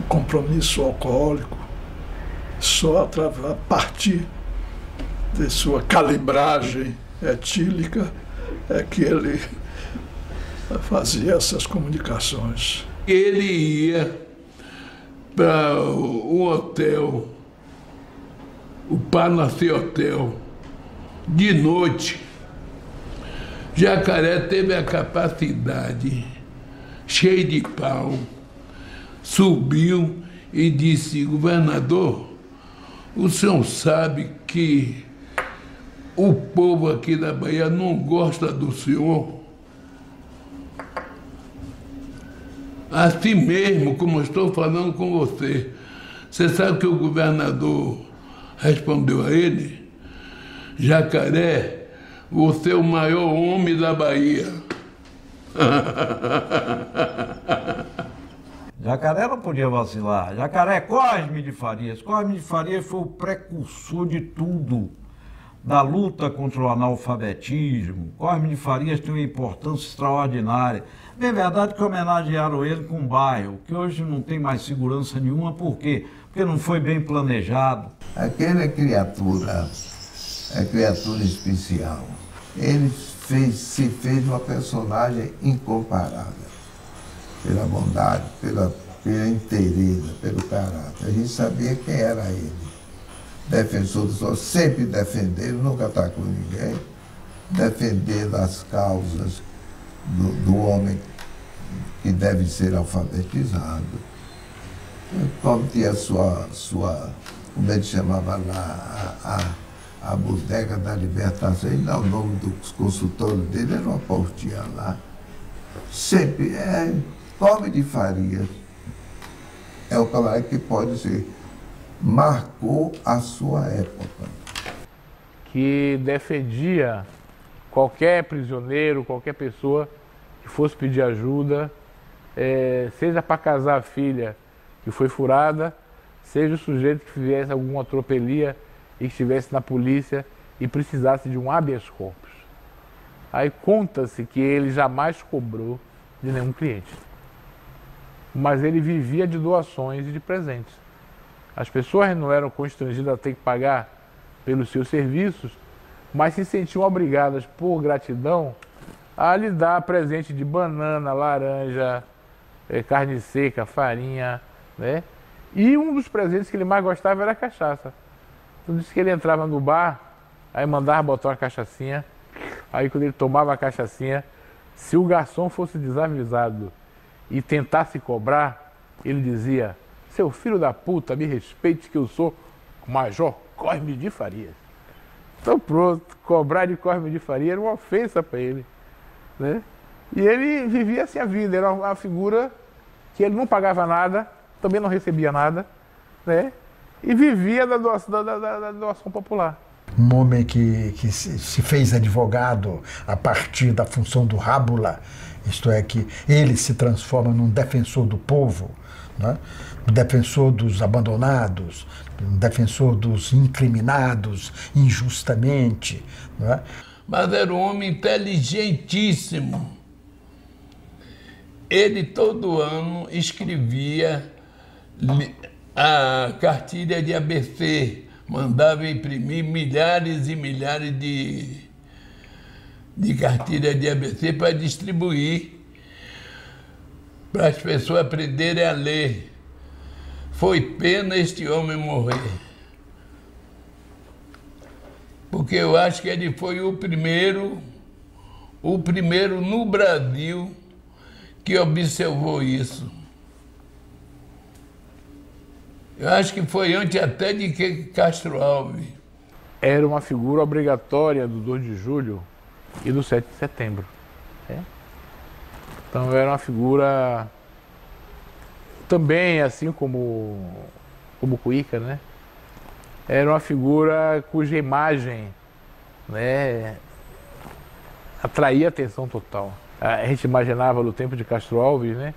Speaker 5: compromisso alcoólico. Só a partir de sua calibragem etílica é que ele fazia essas comunicações.
Speaker 13: Ele ia para o hotel, o Palace Hotel, de noite. Jacaré teve a capacidade, cheio de pau, subiu e disse: governador, o senhor sabe que o povo aqui da Bahia não gosta do senhor? Assim mesmo, como eu estou falando com você. Você sabe que o governador respondeu a ele? Jacaré, você é o maior homem da Bahia.
Speaker 12: Jacaré não podia vacilar. Jacaré, Cosme de Farias. Cosme de Farias foi o precursor de tudo, da luta contra o analfabetismo. Cosme de Farias tem uma importância extraordinária. É verdade que homenagearam ele com um bairro, que hoje não tem mais segurança nenhuma. Por quê? Porque não foi bem planejado.
Speaker 9: Aquela criatura é criatura especial. Ele se fez uma personagem incomparável. Pela bondade, pela inteireza, pelo caráter. A gente sabia quem era ele. Defensor dos outros, sempre defendendo, nunca atacou ninguém. Defendendo as causas do homem que deve ser alfabetizado. Como tinha como ele chamava lá, a bodega da libertação, e não, o nome dos consultores dele era uma portinha lá. Sempre, Cosme de Farias é o camarada que pode ser, marcou a sua época.
Speaker 11: Que defendia qualquer prisioneiro, qualquer pessoa que fosse pedir ajuda, seja para casar a filha que foi furada, seja o sujeito que fizesse alguma atropelia e que estivesse na polícia e precisasse de um habeas corpus. Aí conta-se que ele jamais cobrou de nenhum cliente, mas ele vivia de doações e de presentes. As pessoas não eram constrangidas a ter que pagar pelos seus serviços, mas se sentiam obrigadas, por gratidão, a lhe dar presente de banana, laranja, carne seca, farinha, né? E um dos presentes que ele mais gostava era a cachaça. Então disse que ele entrava no bar, aí mandava botar uma cachaçinha, aí quando ele tomava a cachaçinha, se o garçom fosse desavisado e tentasse cobrar, ele dizia: seu filho da puta, me respeite que eu sou o Major Cosme de Farias. Então pronto, cobrar de Cosme de Farias era uma ofensa para ele, né? E ele vivia assim a vida, era uma figura que ele não pagava nada, também não recebia nada, né? E vivia da doação popular.
Speaker 8: Um homem que se fez advogado a partir da função do rábula, isto é, que ele se transforma num defensor do povo, né? Um defensor dos abandonados, um defensor dos incriminados injustamente. Né?
Speaker 13: Mas era um homem inteligentíssimo. Ele todo ano escrevia a cartilha de ABC, mandava imprimir milhares e milhares de cartilhas de ABC para distribuir, para as pessoas aprenderem a ler. Foi pena este homem morrer, porque eu acho que ele foi o primeiro no Brasil que observou isso. Eu acho que foi antes até de que Castro Alves.
Speaker 11: Era uma figura obrigatória do 2 de julho e do 7 de setembro. Né? Então era uma figura também, assim como Cuíca, né? era uma figura cuja imagem, né, atraía atenção total. A gente imaginava no tempo de Castro Alves, né,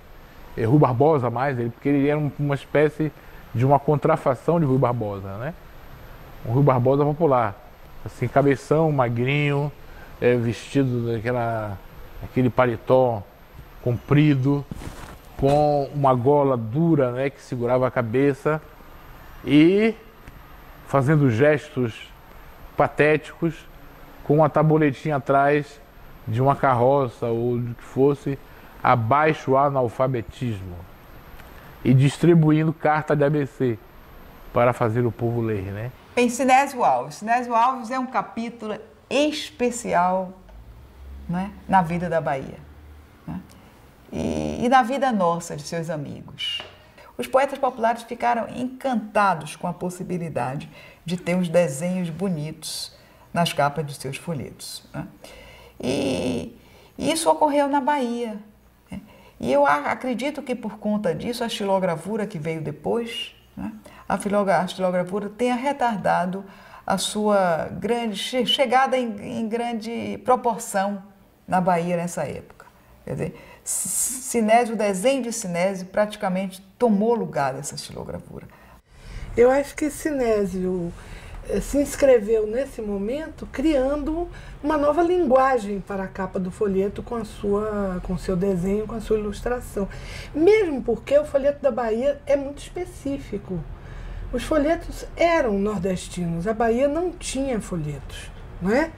Speaker 11: Rui Barbosa mais, porque ele era uma espécie de uma contrafação de Rui Barbosa, né? Um Rui Barbosa popular, assim, cabeção, magrinho, vestido aquele paletó comprido, com uma gola dura, né, que segurava a cabeça e fazendo gestos patéticos com uma tabuletinha atrás de uma carroça ou do que fosse, abaixo o analfabetismo, e distribuindo carta de ABC para fazer o povo ler, né?
Speaker 15: Em Sinésio Alves. Sinésio Alves é um capítulo especial, né, na vida da Bahia, né, e na vida nossa, de seus amigos. Os poetas populares ficaram encantados com a possibilidade de ter os desenhos bonitos nas capas dos seus folhetos, né? E isso ocorreu na Bahia, né? E eu acredito que por conta disso a xilogravura que veio depois, né, a xilogravura tenha retardado a sua chegada em grande proporção na Bahia nessa época. Quer dizer, Sinésio, o desenho de Sinésio praticamente tomou lugar dessa xilogravura.
Speaker 16: Eu acho que Sinésio se inscreveu nesse momento criando uma nova linguagem para a capa do folheto com o seu desenho, com a sua ilustração. Mesmo porque o folheto da Bahia é muito específico. Os folhetos eram nordestinos, a Bahia não tinha folhetos, não é?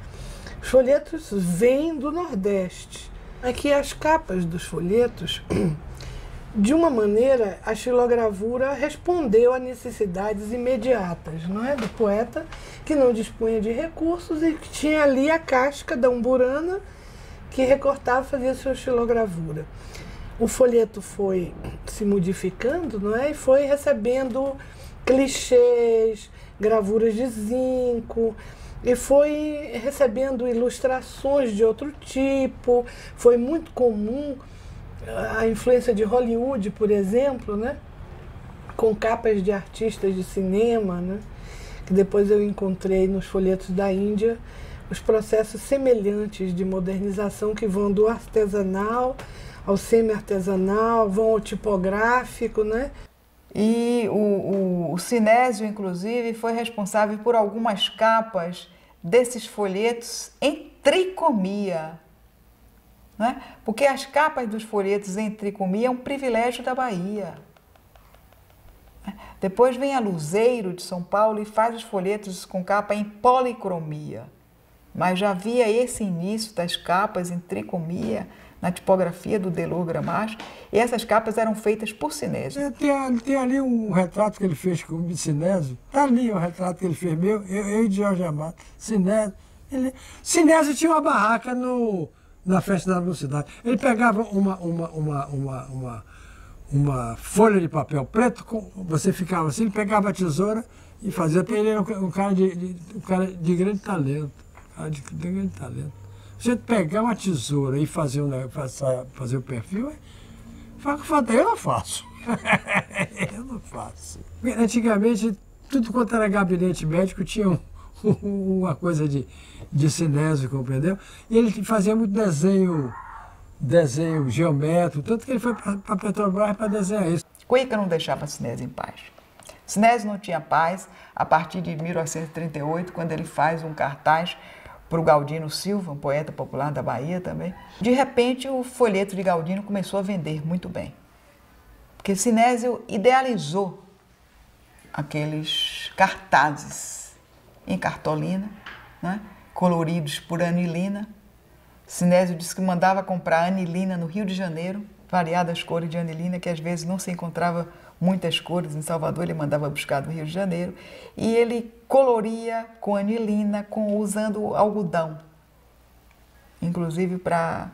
Speaker 16: Os folhetos vêm do Nordeste. Aqui as capas dos folhetos, de uma maneira, a xilogravura respondeu a necessidades imediatas, não é? Do poeta que não dispunha de recursos e que tinha ali a casca da umburana que recortava e fazia sua xilogravura. O folheto foi se modificando, não é? E foi recebendo clichês, gravuras de zinco, e foi recebendo ilustrações de outro tipo. Foi muito comum a influência de Hollywood, por exemplo, né? Com capas de artistas de cinema, né? Que depois eu encontrei nos folhetos da Índia, os processos semelhantes de modernização que vão do artesanal ao semi-artesanal, vão ao tipográfico, né?
Speaker 15: E o Sinésio, inclusive, foi responsável por algumas capas desses folhetos em tricomia, né? Porque as capas dos folhetos em tricomia é um privilégio da Bahia. Depois vem a Luzeiro de São Paulo e faz os folhetos com capa em policromia. Mas já havia esse início das capas em tricomia na tipografia do Delor Gramacho, e essas capas eram feitas por Sinésio.
Speaker 7: Tem ali um retrato que ele fez com o Sinésio, está ali o retrato que ele fez meu, eu e Jorge Amado, Sinésio. Sinésio tinha uma barraca na Festa da Velocidade. Ele pegava uma folha de papel preto, você ficava assim, ele pegava a tesoura e fazia. Ele era um cara de grande talento. De grande talento. Você pegar uma tesoura e fazer o perfil, eu não faço. Eu não faço. Antigamente, tudo quanto era gabinete médico tinha uma coisa de Sinésio, compreendeu? E ele fazia muito desenho geométrico, tanto que ele foi para Petrobras para desenhar isso.
Speaker 15: Cuica não deixava Sinésio em paz. Sinésio não tinha paz a partir de 1938, quando ele faz um cartaz para o Galdino Silva, um poeta popular da Bahia também. De repente, o folheto de Galdino começou a vender muito bem. Porque Sinésio idealizou aqueles cartazes em cartolina, né, coloridos por anilina. Sinésio disse que mandava comprar anilina no Rio de Janeiro, variadas cores de anilina, que às vezes não se encontrava muitas cores em Salvador, ele mandava buscar do Rio de Janeiro, e ele coloria com anilina, usando algodão, inclusive para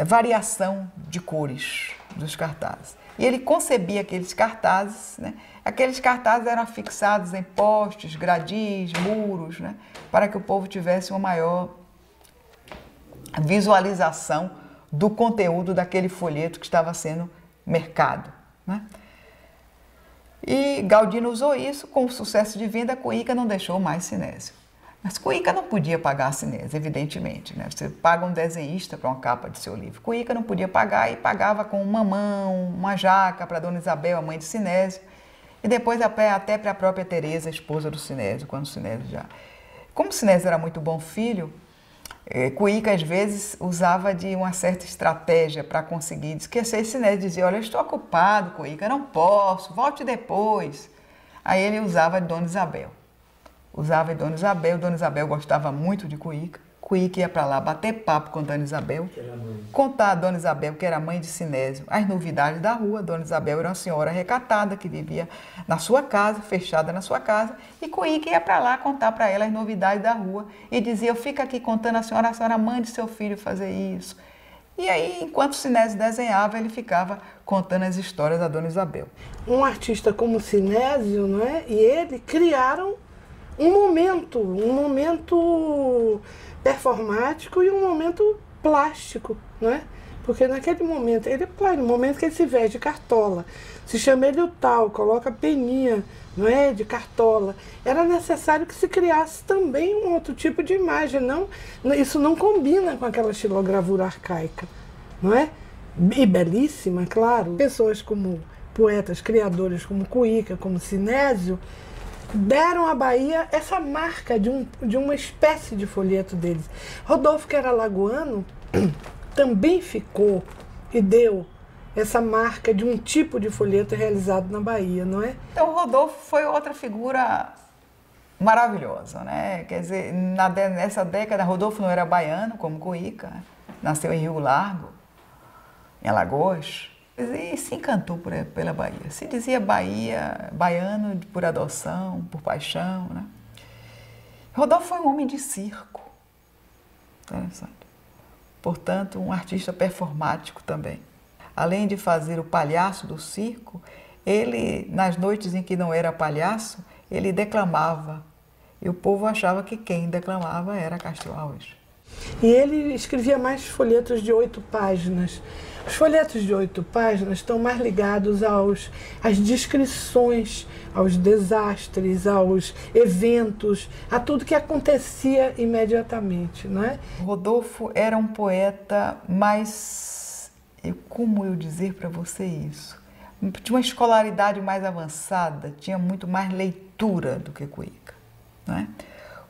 Speaker 15: variação de cores dos cartazes. E ele concebia aqueles cartazes, né? Aqueles cartazes eram afixados em postes, gradis, muros, né? Para que o povo tivesse uma maior visualização do conteúdo daquele folheto que estava sendo mercado, né? E Galdino usou isso, com o sucesso de venda, Cuíca não deixou mais Sinésio. Mas Cuíca não podia pagar Sinésio, evidentemente, né? Você paga um desenhista para uma capa de seu livro. Cuíca não podia pagar e pagava com um mamão, uma jaca para Dona Isabel, a mãe de Sinésio, e depois até para a própria Teresa, a esposa do Sinésio, quando Sinésio já... Como Sinésio era muito bom filho, Cuíca às vezes usava de uma certa estratégia para conseguir esquecer. Sinésio dizia: olha, eu estou ocupado, Cuíca, não posso, volte depois. Aí ele usava de Dona Isabel. Usava de Dona Isabel gostava muito de Cuíca. Cuíca ia para lá bater papo com Dona Isabel, contar a Dona Isabel, que era mãe de Sinésio, as novidades da rua. Dona Isabel era uma senhora recatada que vivia na sua casa, fechada na sua casa, e Cuíca ia para lá contar para ela as novidades da rua e dizia: eu fico aqui contando a senhora mande seu filho fazer isso. E aí, enquanto Sinésio desenhava, ele ficava contando as histórias da Dona Isabel.
Speaker 16: Um artista como Sinésio, não é? E ele criaram um momento performático e um momento plástico, não é? Porque naquele momento, ele é plástico, no momento que ele se veste de cartola, se chama ele o tal, coloca peninha, não é, de cartola, era necessário que se criasse também um outro tipo de imagem, não, isso não combina com aquela xilogravura arcaica, não é? E belíssima, claro. Pessoas como poetas, criadores como Cuíca, como Sinésio, deram à Bahia essa marca de uma espécie de folheto deles. Rodolfo, que era alagoano, também ficou e deu essa marca de um tipo de folheto realizado na Bahia, não é?
Speaker 15: Então, Rodolfo foi outra figura maravilhosa, né? Quer dizer, nessa década, Rodolfo não era baiano, como Cuíca, nasceu em Rio Largo, em Alagoas, e se encantou pela Bahia. Se dizia baiano por adoção, por paixão, né? Rodolfo foi um homem de circo, interessante. Portanto, um artista performático também. Além de fazer o palhaço do circo, ele, nas noites em que não era palhaço, ele declamava. E o povo achava que quem declamava era Castro Alves.
Speaker 16: E ele escrevia mais folhetos de 8 páginas. Os folhetos de 8 páginas estão mais ligados às descrições, aos desastres, aos eventos, a tudo que acontecia imediatamente, não é?
Speaker 15: Rodolfo era um poeta mais, como eu dizer para você isso? Tinha uma escolaridade mais avançada, tinha muito mais leitura do que Cuíca, não é?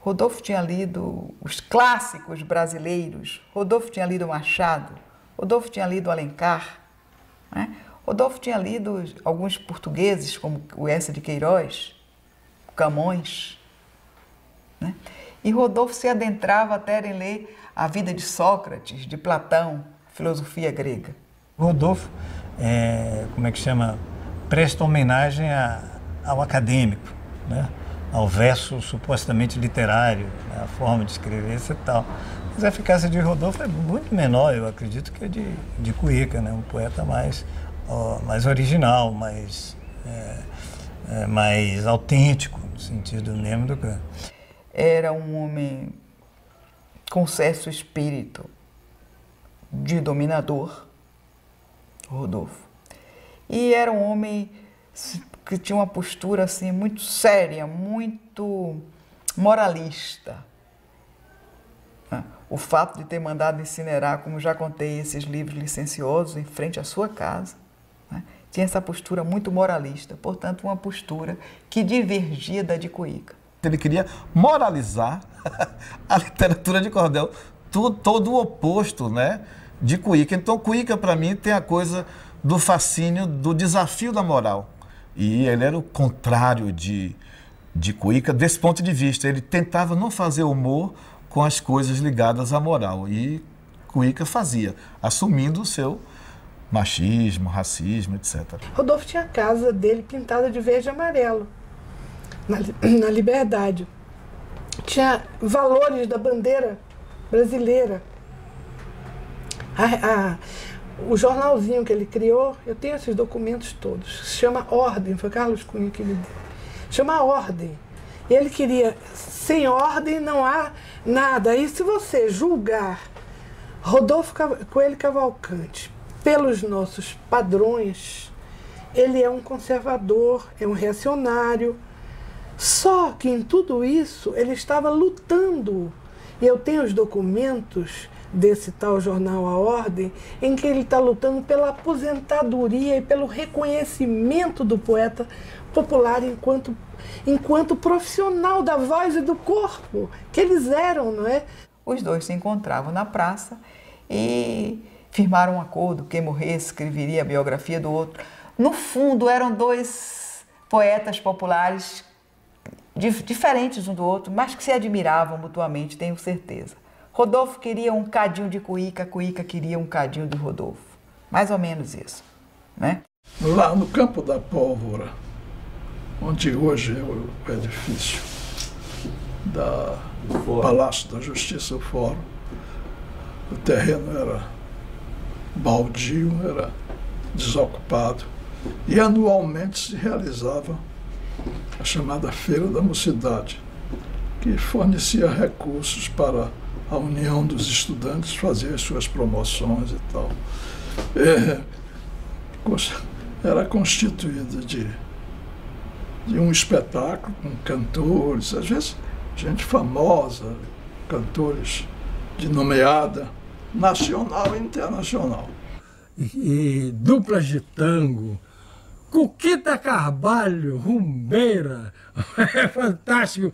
Speaker 15: Rodolfo tinha lido os clássicos brasileiros, Rodolfo tinha lido Machado, Rodolfo tinha lido Alencar, né? Rodolfo tinha lido alguns portugueses, como o Eça de Queiroz, Camões, né? E Rodolfo se adentrava até em ler a vida de Sócrates, de Platão, filosofia grega.
Speaker 3: Rodolfo, presta homenagem ao acadêmico, né? Ao verso supostamente literário, né? A forma de escrever e tal. Mas a eficácia de Rodolfo é muito menor, eu acredito, que a de Cuíca, né? Um poeta mais original, mais autêntico, no sentido mesmo do que...
Speaker 15: Era um homem com certo espírito de dominador, Rodolfo. E era um homem que tinha uma postura assim, muito séria, muito moralista. O fato de ter mandado incinerar, como já contei, esses livros licenciosos em frente à sua casa, né? Tinha essa postura muito moralista, portanto, uma postura que divergia da de Cuíca.
Speaker 17: Ele queria moralizar a literatura de cordel, todo o oposto, né, de Cuíca. Então, Cuíca, para mim, tem a coisa do fascínio, do desafio da moral. E ele era o contrário de Cuíca, desse ponto de vista. Ele tentava não fazer humor com as coisas ligadas à moral. E Cuíca fazia, assumindo o seu machismo, racismo, etc.
Speaker 16: Rodolfo tinha a casa dele pintada de verde e amarelo, na Liberdade. Tinha valores da bandeira brasileira. O jornalzinho que ele criou, eu tenho esses documentos todos, se chama Ordem, foi Carlos Cunha que me deu. Chama Ordem. E ele queria, sem ordem não há nada. E se você julgar Rodolfo Coelho Cavalcante pelos nossos padrões, ele é um conservador, é um reacionário. Só que em tudo isso ele estava lutando. E eu tenho os documentos desse tal jornal A Ordem, em que ele está lutando pela aposentadoria e pelo reconhecimento do poeta popular enquanto profissional da voz e do corpo, que eles eram, não é?
Speaker 15: Os dois se encontravam na praça e firmaram um acordo, quem morresse escreveria a biografia do outro. No fundo, eram dois poetas populares diferentes um do outro, mas que se admiravam mutuamente, tenho certeza. Rodolfo queria um cadinho de Cuíca, Cuíca queria um cadinho de Rodolfo. Mais ou menos isso, né?
Speaker 5: Lá no Campo da Pólvora, onde hoje é o edifício do Palácio da Justiça, o Fórum, o terreno era baldio, era desocupado, e anualmente se realizava a chamada Feira da Mocidade, que fornecia recursos para a união dos estudantes fazer as suas promoções e tal. Era constituída de um espetáculo com cantores, às vezes gente famosa, cantores de nomeada nacional e internacional.
Speaker 7: E duplas de tango, Cuquita Carvalho, rumbeira, é fantástico,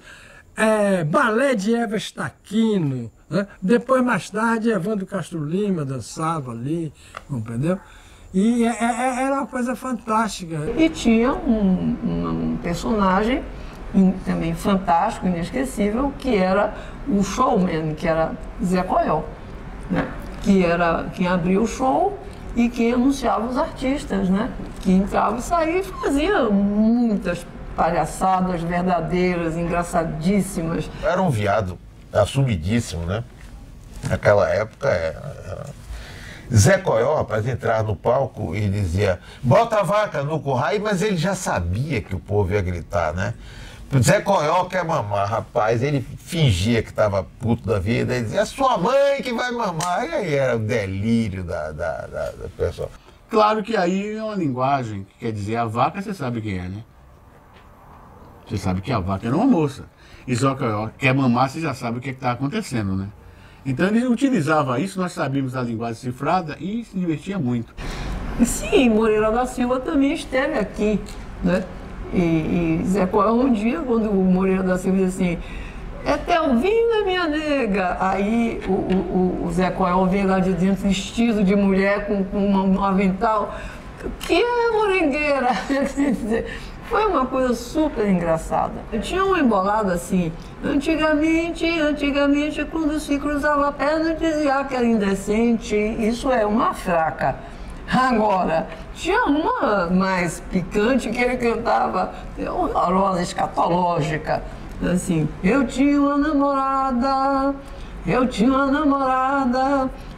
Speaker 7: balé de Eva Staquino, né? Depois, mais tarde, Evandro Castro Lima dançava ali, compreendeu? E era uma coisa fantástica.
Speaker 2: E tinha um personagem também fantástico, inesquecível, que era o showman, que era Zé Coió, né? Que era quem abria o show e quem anunciava os artistas, né? Que entrava e saía e fazia muitas palhaçadas verdadeiras, engraçadíssimas.
Speaker 18: Era um viado assumidíssimo, né? Naquela época, Zé Coió, rapaz, entrava no palco e dizia, bota a vaca no curral, mas ele já sabia que o povo ia gritar, né? Zé Coió quer mamar, rapaz, ele fingia que estava puto da vida, ele dizia, é sua mãe que vai mamar, e aí era o delírio da pessoa.
Speaker 10: Claro que aí é uma linguagem, que quer dizer, a vaca você sabe quem é, né? Você sabe que a vaca era uma moça. E Zé Coió quer mamar, você já sabe o que está acontecendo, né? Então ele utilizava isso, nós sabíamos a linguagem cifrada e se divertia muito.
Speaker 2: Sim, Moreira da Silva também esteve aqui, né? E Zé Coió, um dia, quando o Moreira da Silva disse assim, é Telvinha, minha nega. Aí o Zé Coió veio lá de dentro vestido de mulher com um avental. Que é morengueira? Foi uma coisa super engraçada. Tinha uma embolada assim, antigamente, quando se cruzava a perna, dizia que era indecente, isso é uma fraca. Agora, tinha uma mais picante que ele cantava, horrorosa, escatológica, assim, eu tinha uma namorada,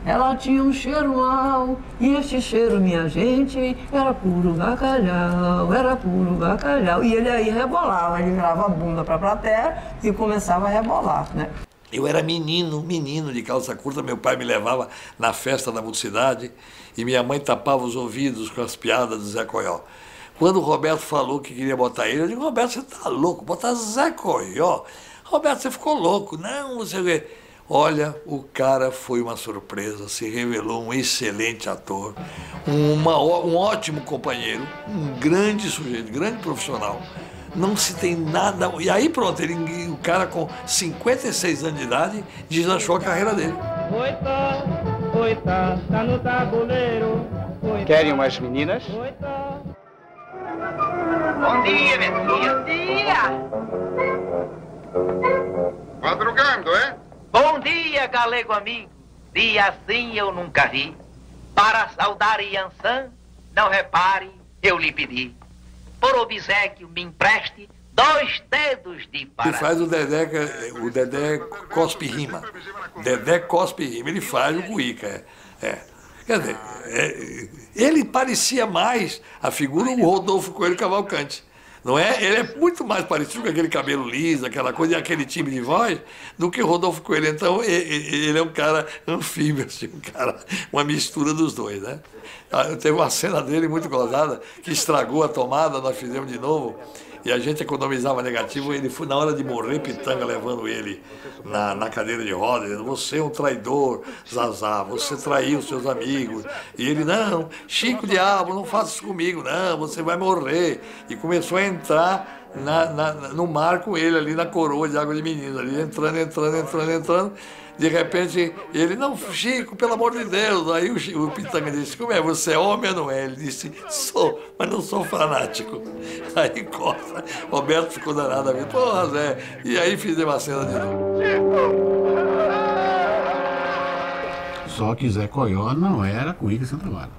Speaker 2: ela tinha um cheiro mal, e este cheiro, minha gente, era puro bacalhau. E ele aí rebolava, ele virava a bunda para a plateia e começava a rebolar, né?
Speaker 14: Eu era menino de calça curta, meu pai me levava na festa da mocidade e minha mãe tapava os ouvidos com as piadas do Zé Coió. Quando o Roberto falou que queria botar ele, eu digo, Roberto, você tá louco, botar Zé Coió? Roberto, você ficou louco, não sei o quê. Olha, o cara foi uma surpresa, se revelou um excelente ator, um ótimo companheiro, um grande sujeito, grande profissional. Não se tem nada... E aí pronto, o cara com 56 anos de idade deslanchou a carreira dele.
Speaker 4: Tá no tabuleiro.
Speaker 19: Querem umas meninas?
Speaker 4: Bom dia, minha filha. Bom dia.
Speaker 19: Madrugando, é?
Speaker 20: Bom dia, galego amigo. Dia assim eu nunca vi. Para saudar Iansã, não repare, eu lhe pedi. Por obséquio, me empreste 2 dedos de pará.
Speaker 14: Ele faz o Dedé cospe rima. Dedé cospe rima, ele faz o Cuíca. Quer dizer, ele parecia mais a figura do Rodolfo Coelho Cavalcante Não é? Ele é muito mais parecido com aquele cabelo liso, aquela coisa, e aquele timbre de voz, do que o Rodolfo Coelho. Então, ele é um cara anfíbio, assim, uma mistura dos dois, né? Teve uma cena dele muito gozada, que estragou a tomada, nós fizemos de novo, e a gente economizava negativo, ele foi na hora de morrer, Pitanga levando ele na cadeira de rodas, dizendo, você é um traidor, Zazá, você traiu seus amigos. E ele, não, Chico Diabo, não faça isso comigo, não, você vai morrer. E começou a entrar no mar com ele ali na coroa de Água de Menino, ali entrando. De repente, ele, não, Chico, pelo amor de Deus. Aí o Pitanga disse, como é, você é homem ou não é? Ele disse, sou, mas não sou fanático. Aí Costa, Roberto ficou danado, porra, Zé. E aí fizemos a cena de novo.
Speaker 10: Só que Zé Coió não era Cuíca Sem Trabalho.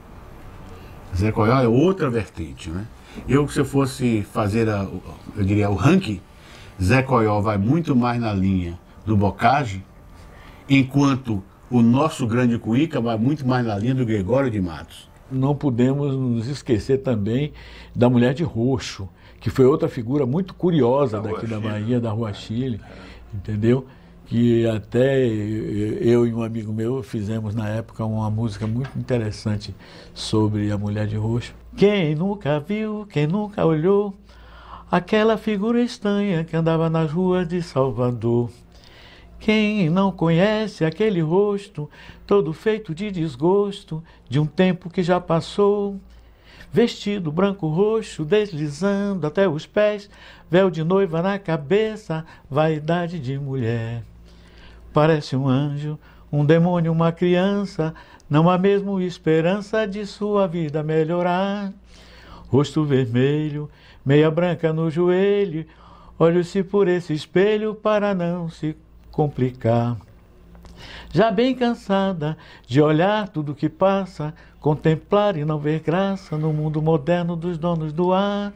Speaker 10: Zé Coió é outra vertente, né? Se eu fosse fazer, eu diria, o ranking, Zé Coió vai muito mais na linha do Bocage, enquanto o nosso grande Cuíca vai muito mais na linha do Gregório de Matos.
Speaker 12: Não podemos nos esquecer também da Mulher de Roxo, que foi outra figura muito curiosa daqui da Bahia, da Rua Chile, entendeu? Que até eu e um amigo meu fizemos na época uma música muito interessante sobre a Mulher de Roxo. Quem nunca viu, quem nunca olhou aquela figura estranha que andava nas ruas de Salvador? Quem não conhece aquele rosto, todo feito de desgosto, de um tempo que já passou? Vestido branco roxo, deslizando até os pés, véu de noiva na cabeça, vaidade de mulher. Parece um anjo, um demônio, uma criança, não há mesmo esperança de sua vida melhorar. Rosto vermelho, meia branca no joelho, olhe-se por esse espelho para não se complicar. Já bem cansada de olhar tudo que passa, contemplar e não ver graça no mundo moderno dos donos do ar.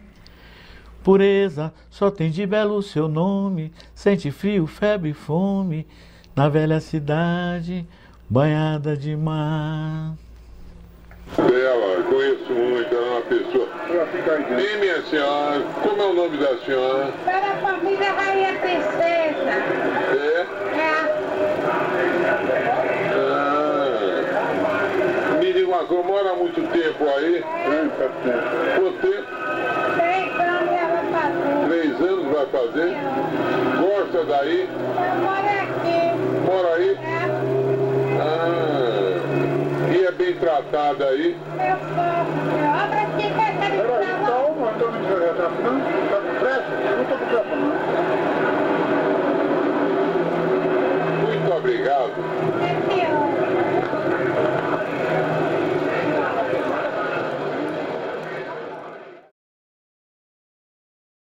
Speaker 12: Pureza só tem de belo o seu nome, sente frio, febre e fome, na velha cidade banhada de mar.
Speaker 21: Ela, conheço muito, ela é uma pessoa. E minha senhora, como é o nome da senhora?
Speaker 22: Para a família Rainha Princesa.
Speaker 21: É? Me diga uma coisa, mora há muito tempo aí? Quanto tempo?
Speaker 22: 3 anos ela vai fazer.
Speaker 21: 3 anos vai fazer? Gosta daí?
Speaker 22: Eu moro aqui.
Speaker 21: Mora aí? E é bem tratada aí?
Speaker 22: Eu sou. Obra aqui, que é
Speaker 21: Muito obrigado.